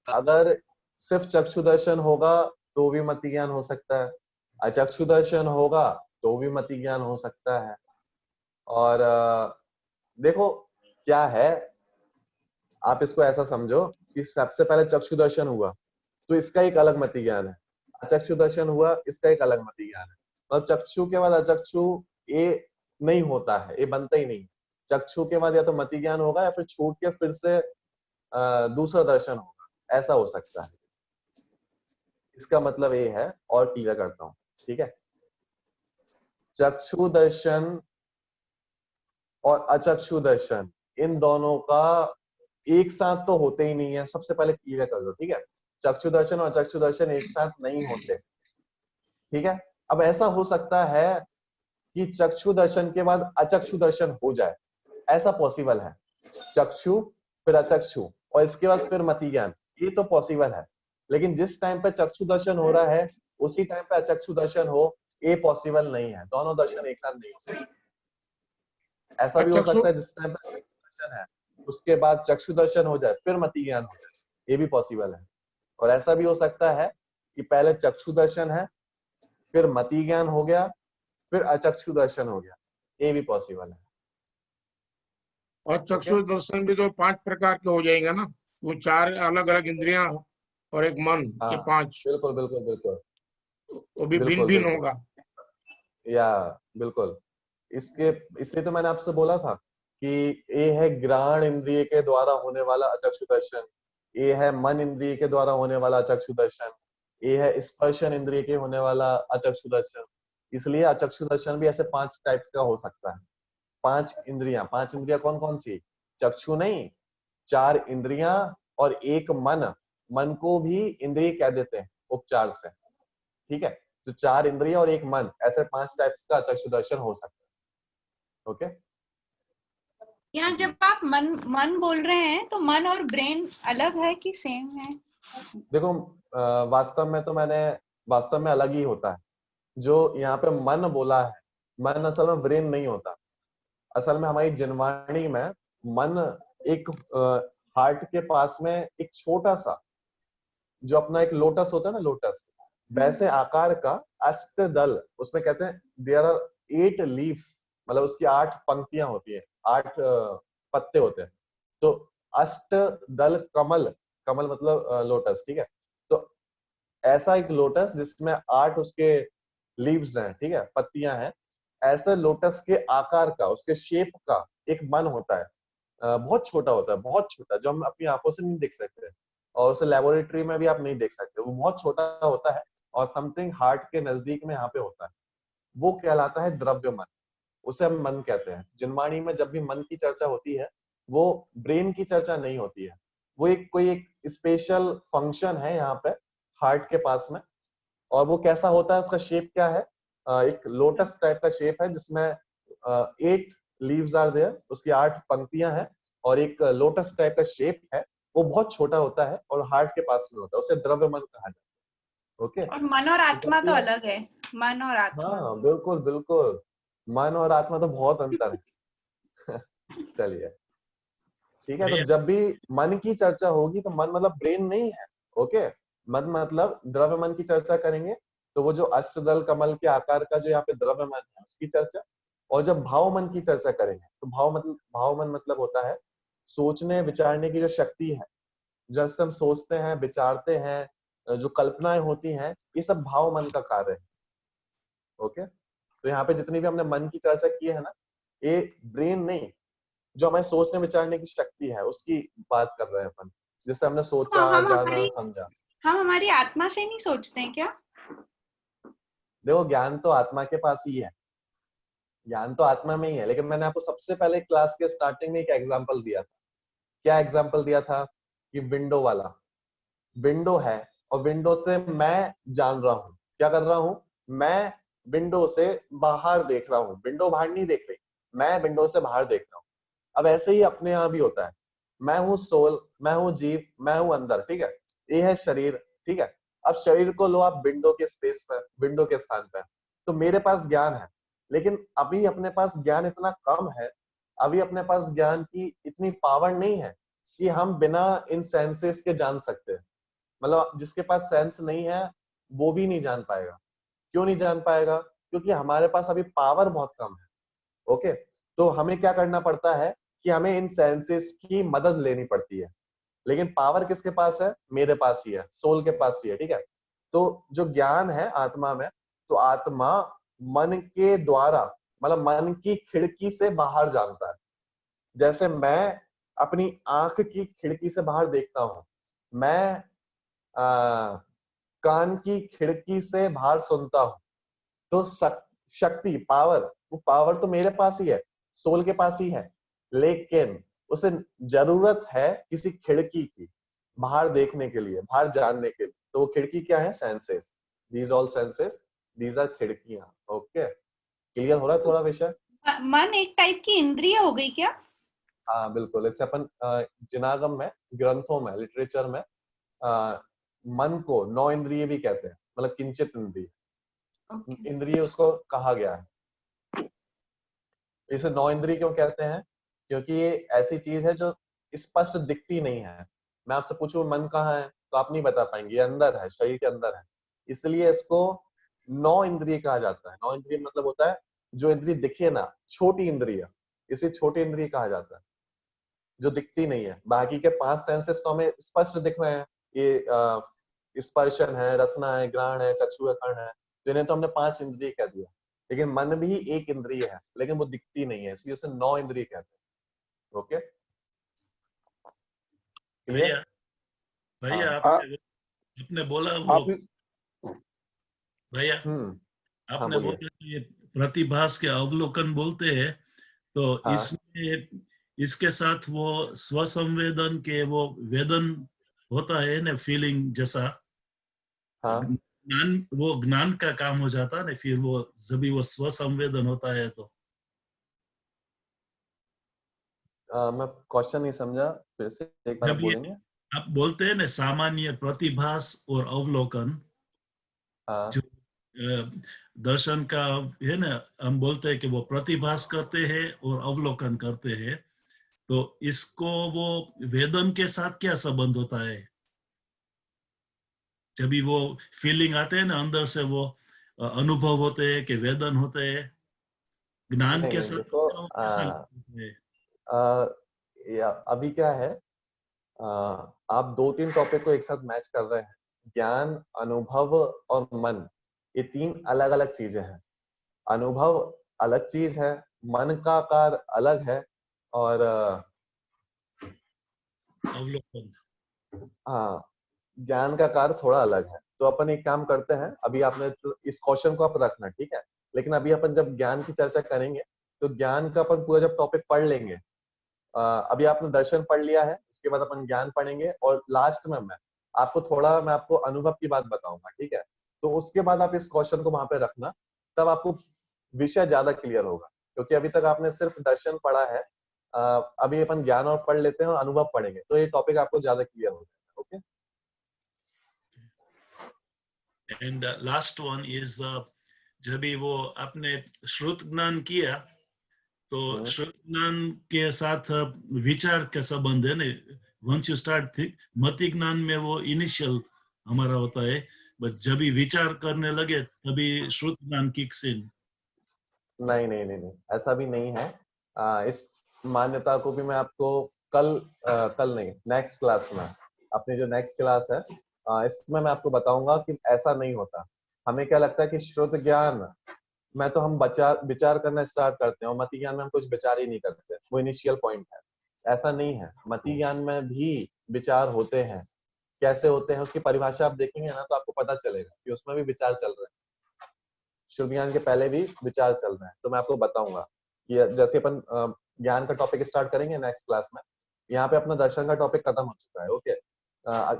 अगर सिर्फ चक्षु दर्शन होगा तो भी मति ज्ञान हो सकता है, अचक्षु दर्शन होगा तो भी मति ज्ञान हो सकता है। और देखो क्या है, आप इसको ऐसा समझो कि सबसे पहले चक्षु दर्शन हुआ तो इसका एक अलग मति ज्ञान है, अचक्षु दर्शन हुआ इसका एक अलग मति ज्ञान है। और चक्षु के बाद अचक्षु ये नहीं होता है, ये बनता ही नहीं। चक्षु के बाद या तो मति ज्ञान होगा या फिर छूट के फिर से दूसरा दर्शन होगा, ऐसा हो सकता है। इसका मतलब ये है, और क्लियर करता हूं, ठीक है। चक्षु दर्शन और अचक्षु दर्शन इन दोनों का एक साथ तो होते ही नहीं है, सबसे पहले क्लियर कर दो, ठीक है। चक्षु दर्शन और अचक्षु दर्शन एक साथ नहीं होते, ठीक है। अब ऐसा हो सकता है कि चक्षु दर्शन के बाद अचक्षु दर्शन हो जाए, ऐसा पॉसिबल है। चक्षु फिर अचक्षु और इसके बाद फिर मति ज्ञान, ये तो पॉसिबल है। लेकिन जिस टाइम पे चक्षु दर्शन हो रहा है उसी टाइम पे अचक्षु दर्शन हो, ये पॉसिबल नहीं है। दोनों दर्शन एक साथ नहीं हो सकते। ऐसा भी हो सकता है जिस टाइम पे दर्शन है उसके बाद चक्षु दर्शन हो जाए फिर मति ज्ञान हो जाए, ये भी पॉसिबल है। और ऐसा भी हो सकता है कि पहले चक्षु दर्शन है फिर मति ज्ञान हो गया फिर अचक्षु दर्शन हो गया, ये भी पॉसिबल है। और चक्षु दर्शन भी तो 5 प्रकार के हो जाएंगे ना, वो 4 अलग अलग इंद्रियां और एक मन, ये 5 बिल्कुल बिल्कुल बिल्कुल, वो भी भिन्न भिन्न होगा। या बिल्कुल, इसलिए तो मैंने आपसे बोला था कि ये है घ्राण इंद्रिय के द्वारा होने वाला अचक्षु दर्शन, ये है मन इंद्रिय के द्वारा होने वाला अचक्षु दर्शन, ये है स्पर्शन इंद्रिय के होने वाला अचक्षु दर्शन। इसलिए अचक्षु दर्शन भी ऐसे 5 टाइप्स का हो सकता है। 5 इंद्रियां कौन कौन सी? चक्षु नहीं, 4 इंद्रियां और एक मन। मन को भी इंद्रिय कह देते हैं उपचार से, ठीक है। तो 4 इंद्रिय और एक मन, ऐसे 5 टाइप्स का अचक्षु दर्शन हो सकता है। ओके, यहाँ जब आप मन बोल रहे हैं तो मन और ब्रेन अलग है कि सेम है? देखो वास्तव में अलग ही होता है। जो यहाँ पे मन बोला है, मन असल में ब्रेन नहीं होता। असल में हमारी जिनवाणी में मन एक हार्ट के पास में एक छोटा सा, जो अपना एक लोटस होता है ना, लोटस वैसे आकार का अष्टदल, उसमें कहते हैं देयर आर 8 लीव्स, मतलब उसकी 8 पंक्तियां होती है, 8 पत्ते होते हैं। तो अष्टदल कमल, कमल मतलब लोटस, ठीक है। तो ऐसा एक लोटस जिसमें 8 उसके लीव्स हैं, ठीक है, पत्तियां हैं। ऐसे लोटस के आकार का, उसके शेप का एक मन होता है, बहुत छोटा होता है, बहुत छोटा, जो हम अपनी आंखों से नहीं देख सकते और उसे लेबोरेटरी में भी आप नहीं देख सकते। वो बहुत छोटा होता है और समथिंग हार्ट के नजदीक में यहाँ पे होता है। वो कहलाता है द्रव्य मन, उसे हम मन कहते हैं। जिनवाणी में जब भी मन की चर्चा होती है वो ब्रेन की चर्चा नहीं होती है। वो एक स्पेशल फंक्शन है यहाँ पे हार्ट के पास में। और वो कैसा होता है, उसका शेप क्या है? एक लोटस टाइप का शेप है जिसमें 8 लीव्स आर देयर, उसकी 8 पंक्तियां हैं और एक लोटस टाइप का शेप है। वो बहुत छोटा होता है और हार्ट के पास में होता है, उसे द्रव्य मन कहा जाता है। ओके, और मन और आत्मा तो अलग है, मन और आत्मा। हाँ बिल्कुल बिल्कुल, मन और आत्मा तो बहुत अंतर है। चलिए, ठीक है। तो जब भी मन की चर्चा होगी तो मन मतलब ब्रेन नहीं है, ओके। मन मतलब द्रव्य मन की चर्चा करेंगे तो वो जो अष्टदल कमल के आकार का जो यहाँ पे द्रव्य मन है उसकी चर्चा। और जब भाव मन की चर्चा करेंगे तो भाव मन मतलब होता है सोचने विचारने की जो शक्ति है, जैसे हम सोचते हैं विचारते हैं, जो कल्पनाएं होती हैं, ये सब भाव मन का कार्य है। ओके, तो यहाँ पे जितनी भी हमने मन की चर्चा की है ना, ये ब्रेन नहीं, जो हमें सोचने विचारने की शक्ति है उसकी बात कर रहे हैं अपन, जिससे हमने सोचा, जाना, समझा। हम हमारी आत्मा से नहीं सोचते हैं क्या? देखो, ज्ञान तो आत्मा के पास ही है, ज्ञान तो आत्मा में ही है। लेकिन मैंने आपको सबसे पहले क्लास के स्टार्टिंग में एक एग्जांपल दिया था। क्या एग्जांपल दिया था? कि विंडो वाला, विंडो है और विंडो से मैं जान रहा हूं, क्या कर रहा हूं, मैं विंडो से बाहर देख रहा हूं। विंडो बाहर नहीं देख रही, मैं विंडो से बाहर देख रहा हूं। अब ऐसे ही अपने यहाँ भी होता है, मैं हूं सोल, मैं हूं जीव, मैं हूं अंदर, ठीक है। ये है शरीर, ठीक है। अब शरीर को लो आप विंडो के स्पेस पर, विंडो के स्थान पर, तो मेरे पास ज्ञान है। लेकिन अभी अपने पास ज्ञान इतना कम है, अभी अपने पास ज्ञान की इतनी पावर नहीं है कि हम बिना इन सेंसेस के जान सकते हैं। मतलब जिसके पास सेंस नहीं है वो भी नहीं जान पाएगा। क्यों नहीं जान पाएगा? क्योंकि हमारे पास अभी पावर बहुत कम है। ओके, तो हमें क्या करना पड़ता है कि हमें इन सेंसेस की मदद लेनी पड़ती है। लेकिन पावर किसके पास है? मेरे पास ही है, सोल के पास ही है। ठीक है, तो जो ज्ञान है आत्मा में, तो आत्मा मन के द्वारा, मतलब मन की खिड़की से बाहर जानता है। जैसे मैं अपनी आंख की खिड़की से बाहर देखता हूं, मैं कान की खिड़की से बाहर सुनता हूं, तो शक्ति, पावर, वो पावर तो मेरे पास ही है, सोल के पास ही है। लेकिन उसे जरूरत है किसी खिड़की की बाहर देखने के लिए, बाहर जानने के लिए। तो वो खिड़की क्या है? Senses. These all senses, these are खिड़कियां। ओके, क्लियर हो रहा है थोड़ा विषय? मन एक टाइप की इंद्रिय हो गई क्या? हाँ बिल्कुल। इससे अपन जिनागम में, ग्रंथों में, लिटरेचर में मन को 9 इंद्रिय भी कहते हैं, मतलब किंचित इंद्रिय। इंद्रिय उसको कहा गया है। इसे 9 इंद्रिय क्यों कहते हैं? क्योंकि ये ऐसी चीज है जो स्पष्ट दिखती नहीं है। मैं आपसे पूछूं मन कहाँ है, तो आप नहीं बता पाएंगे, ये अंदर है, शरीर के अंदर है। इसलिए इसको 9 इंद्रिय कहा जाता है। 9 इंद्रिय मतलब होता है जो इंद्रिय दिखे ना, छोटी इंद्रिय, इसे छोटी इंद्रिय कहा जाता है, जो दिखती नहीं है। बाकी के 5 सेंसेस तो हमें स्पष्ट दिख रहे हैं। ये स्पर्शन है, रसना है, घ्राण है, चक्षु है, कर्ण है, तो इन्हें तो हमने 5 इंद्रिय कह दिया। लेकिन मन भी एक इंद्रिय है, लेकिन वो दिखती नहीं है, इसलिए उसे 9 इंद्रिय कहते हैं। Okay, clear? भैया भैया हाँ। आपने बोला वो, आप भैया हाँ आपने बोलिए। बोला कि प्रतिभास के अवलोकन बोलते हैं, तो हाँ इसमें इसके साथ वो स्वसंवेदन के वो वेदन होता है ना, फीलिंग जैसा हाँ। ज्ञान, वो ज्ञान का काम हो जाता है ना फिर वो, जब भी वो स्वसंवेदन होता है तो। मैं क्वेश्चन नहीं समझा, फिर से एक बार आप जब ये बोलेंगे? आप बोलते हैं ना सामान्य प्रतिभास और अवलोकन, हाँ जो दर्शन का है ना, हम बोलते हैं कि वो प्रतिभास करते हैं और अवलोकन करते हैं, तो इसको वो वेदन के साथ क्या संबंध होता है? जब भी वो फीलिंग आते हैं ना अंदर से, वो अनुभव होते हैं कि वेदन होते हैं, ज्ञान नहीं के नहीं, साथ देखो क्या कैसा लगता है? अभी क्या है, आप 2-3 टॉपिक को एक साथ मैच कर रहे हैं। ज्ञान, अनुभव और मन, ये 3 अलग अलग चीजें हैं। अनुभव अलग चीज है, मन का आकार अलग है, और अवलोकन। हाँ, ज्ञान का आकार थोड़ा अलग है। तो अपन एक काम करते हैं, अभी आपने तो इस क्वेश्चन को आप रखना, ठीक है? लेकिन अभी अपन जब ज्ञान की चर्चा करेंगे, तो ज्ञान का अपन पूरा जब टॉपिक पढ़ लेंगे, अभी आपने दर्शन पढ़ लिया है, इसके बाद अपन ज्ञान पढ़ेंगे, और लास्ट में मैं आपको अनुभव की बात बताऊंगा, ठीक है? तो उसके बाद आप इस क्वेश्चन को वहां पे रखना, तब आपको विषय ज्यादा क्लियर होगा। क्योंकि अभी तक आपने सिर्फ दर्शन पढ़ा है, अभी अपन ज्ञान और पढ़ लेते हैं और अनुभव पढ़ेंगे, तो ये टॉपिक आपको ज्यादा क्लियर हो जाएगा। Okay, and last one is, जब भी वो आपने श्रुत ज्ञान किया, तो श्रुत ज्ञान के साथ विचार का संबंध है ना। वंस यू स्टार्ट मति ज्ञान में वो इनिशियल हमारा होता है, बस जब भी विचार करने लगे तभी श्रुत ज्ञान किक्स इन। नहीं नहीं नहीं नहीं, ऐसा भी नहीं है। इस मान्यता को भी मैं आपको कल नहीं, नेक्स्ट क्लास में, अपनी जो नेक्स्ट क्लास है, इसमें मैं आपको बताऊंगा कि ऐसा नहीं होता। हमें क्या लगता है कि श्रुत ज्ञान में तो हम विचार करना स्टार्ट करते हैं, और मति ज्ञान में हम कुछ विचार ही नहीं करते, वो इनिशियल पॉइंट है। ऐसा नहीं है, मति ज्ञान में भी विचार होते हैं। कैसे होते हैं उसकी परिभाषा आप देखेंगे ना, तो आपको पता चलेगा कि उसमें भी विचार चल रहे हैं। शुद्ध ज्ञान के पहले भी विचार चल रहे हैं। तो मैं आपको बताऊंगा कि जैसे अपन ज्ञान का टॉपिक स्टार्ट करेंगे नेक्स्ट क्लास में, यहाँ पे अपना दर्शन का टॉपिक खत्म हो चुका है। ओके,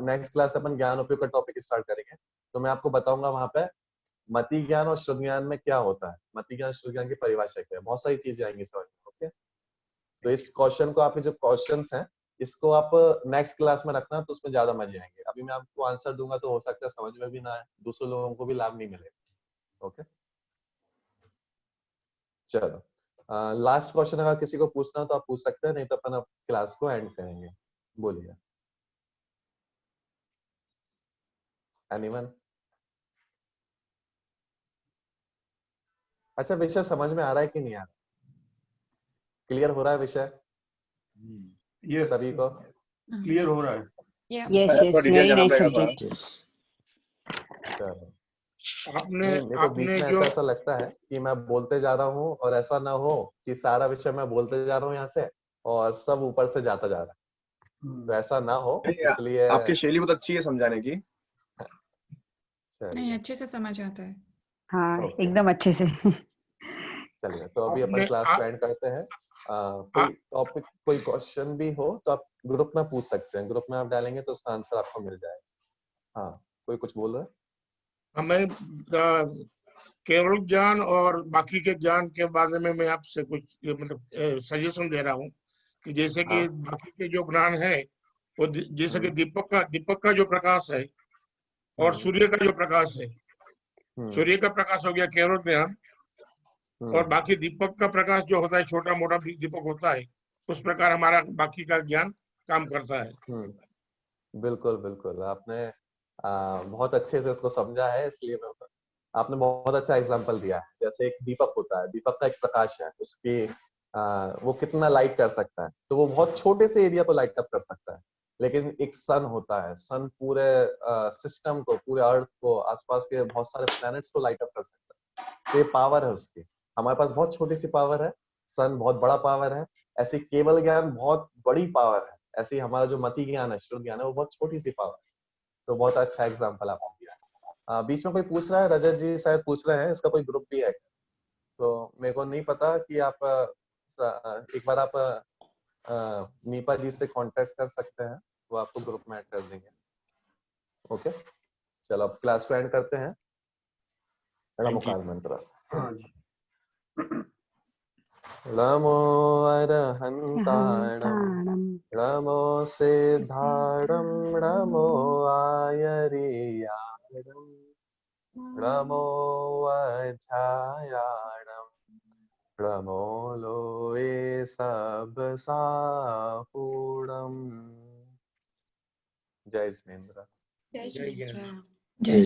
नेक्स्ट क्लास अपन ज्ञान उपयोग का टॉपिक स्टार्ट करेंगे, तो मैं आपको बताऊंगा वहां पे मति ज्ञान और शुद्ध ज्ञान में क्या होता है, मति ज्ञान शुद्ध ज्ञान की परिभाषा क्या है, बहुत सारी चीजें आएंगी समझ में। ओके, तो इस क्वेश्चन को, आपके जो क्वेश्चंस हैं, इसको आप नेक्स्ट क्लास में रखना, तो उसमें ज्यादा मजे आएंगे। अभी मैं आपको आंसर दूंगा तो हो सकता है समझ में भी ना आए, दूसरे लोगों को भी लाभ नहीं मिलेगा। ओके, चलो, लास्ट क्वेश्चन अगर किसी को पूछना हो तो आप पूछ सकते हैं, नहीं तो अपन अब क्लास को एंड करेंगे। बोलिए। एनीवन? अच्छा, विषय समझ में आ रहा है कि नहीं आ रहा? क्लियर हो रहा है विषय यस, सभी को? क्लियर हो रहा है। Yes, yes, थोड़ा डिटेल very जाना nice पड़ेगा थोड़ा। subject. चलो। आपने नहीं, मेरे को बीच आपने में जो ऐसा लगता है कि मैं बोलते जा रहा हूँ और ऐसा ना हो कि सारा विषय मैं बोलते जा रहा हूँ यहाँ से और सब ऊपर से जाता जा रहा है, तो ऐसा ना हो, इसलिए आपकी शैली बहुत अच्छी है समझाने की। नहीं, चलिए। अच्छे से समझ आता है। हाँ, ओके, एकदम अच्छे से। चलिए, तो अभी अपन आपने क्लास को एंड करते हैं। कोई टॉपिक, कोई क्वेश्चन भी हो तो आप ग्रुप में पूछ सकते हैं, ग्रुप में आप डालेंगे तो उसका आंसर आपको मिल जाएगा। हाँ, कोई कुछ बोल रहा है? हमें केवल ज्ञान और बाकी के ज्ञान के बारे में मैं आपसे कुछ मतलब सजेशन दे रहा हूँ कि जैसे कि हाँ। बाकी के जो ज्ञान है वो जैसे कि दीपक का जो प्रकाश है और सूर्य का जो प्रकाश है, सूर्य का प्रकाश हो गया केवल ज्ञान, और बाकी दीपक का प्रकाश जो होता है छोटा मोटा दीपक होता है, उस प्रकार हमारा बाकी का ज्ञान काम करता है। बिल्कुल बिल्कुल, आपने बहुत अच्छे से इसको समझा है, इसलिए आपने बहुत अच्छा एग्जांपल दिया है। जैसे एक दीपक होता है, दीपक का एक प्रकाश है, उसकी वो कितना लाइट कर सकता है, तो वो बहुत छोटे से एरिया को लाइट अप कर सकता है। लेकिन एक सन होता है, सन पूरे सिस्टम को, पूरे अर्थ को, आसपास के बहुत सारे प्लैनेट्स को लाइट अप कर सकता है। तो ये पावर है उसकी। हमारे पास बहुत छोटी सी पावर है, सन बहुत बड़ा पावर है, ऐसी केवल ज्ञान बहुत बड़ी पावर है, ऐसे ही हमारा जो मति ज्ञान है, श्रुत ज्ञान है, वो बहुत छोटी सी पावर है। तो बहुत अच्छा एग्जांपल आपने दिया। बीच में कोई पूछ रहा है, रजत जी शायद पूछ रहे हैं, इसका कोई ग्रुप भी है? तो मेरे को नहीं पता कि आप एक बार आप नीपा जी से कांटेक्ट कर सकते हैं, वो आपको ग्रुप में ऐड कर देंगे। ओके, चलो अब क्लास को एंड करते हैं। नमोकार मंत्र। हाँ जी। नमो अरहंताणं, नमो सिद्धाणं, नमो आयर्याणं, नमो वज्रायाणं, नमो लोये सब साहूणम्। जय जिनेन्द्र। जय जय। जय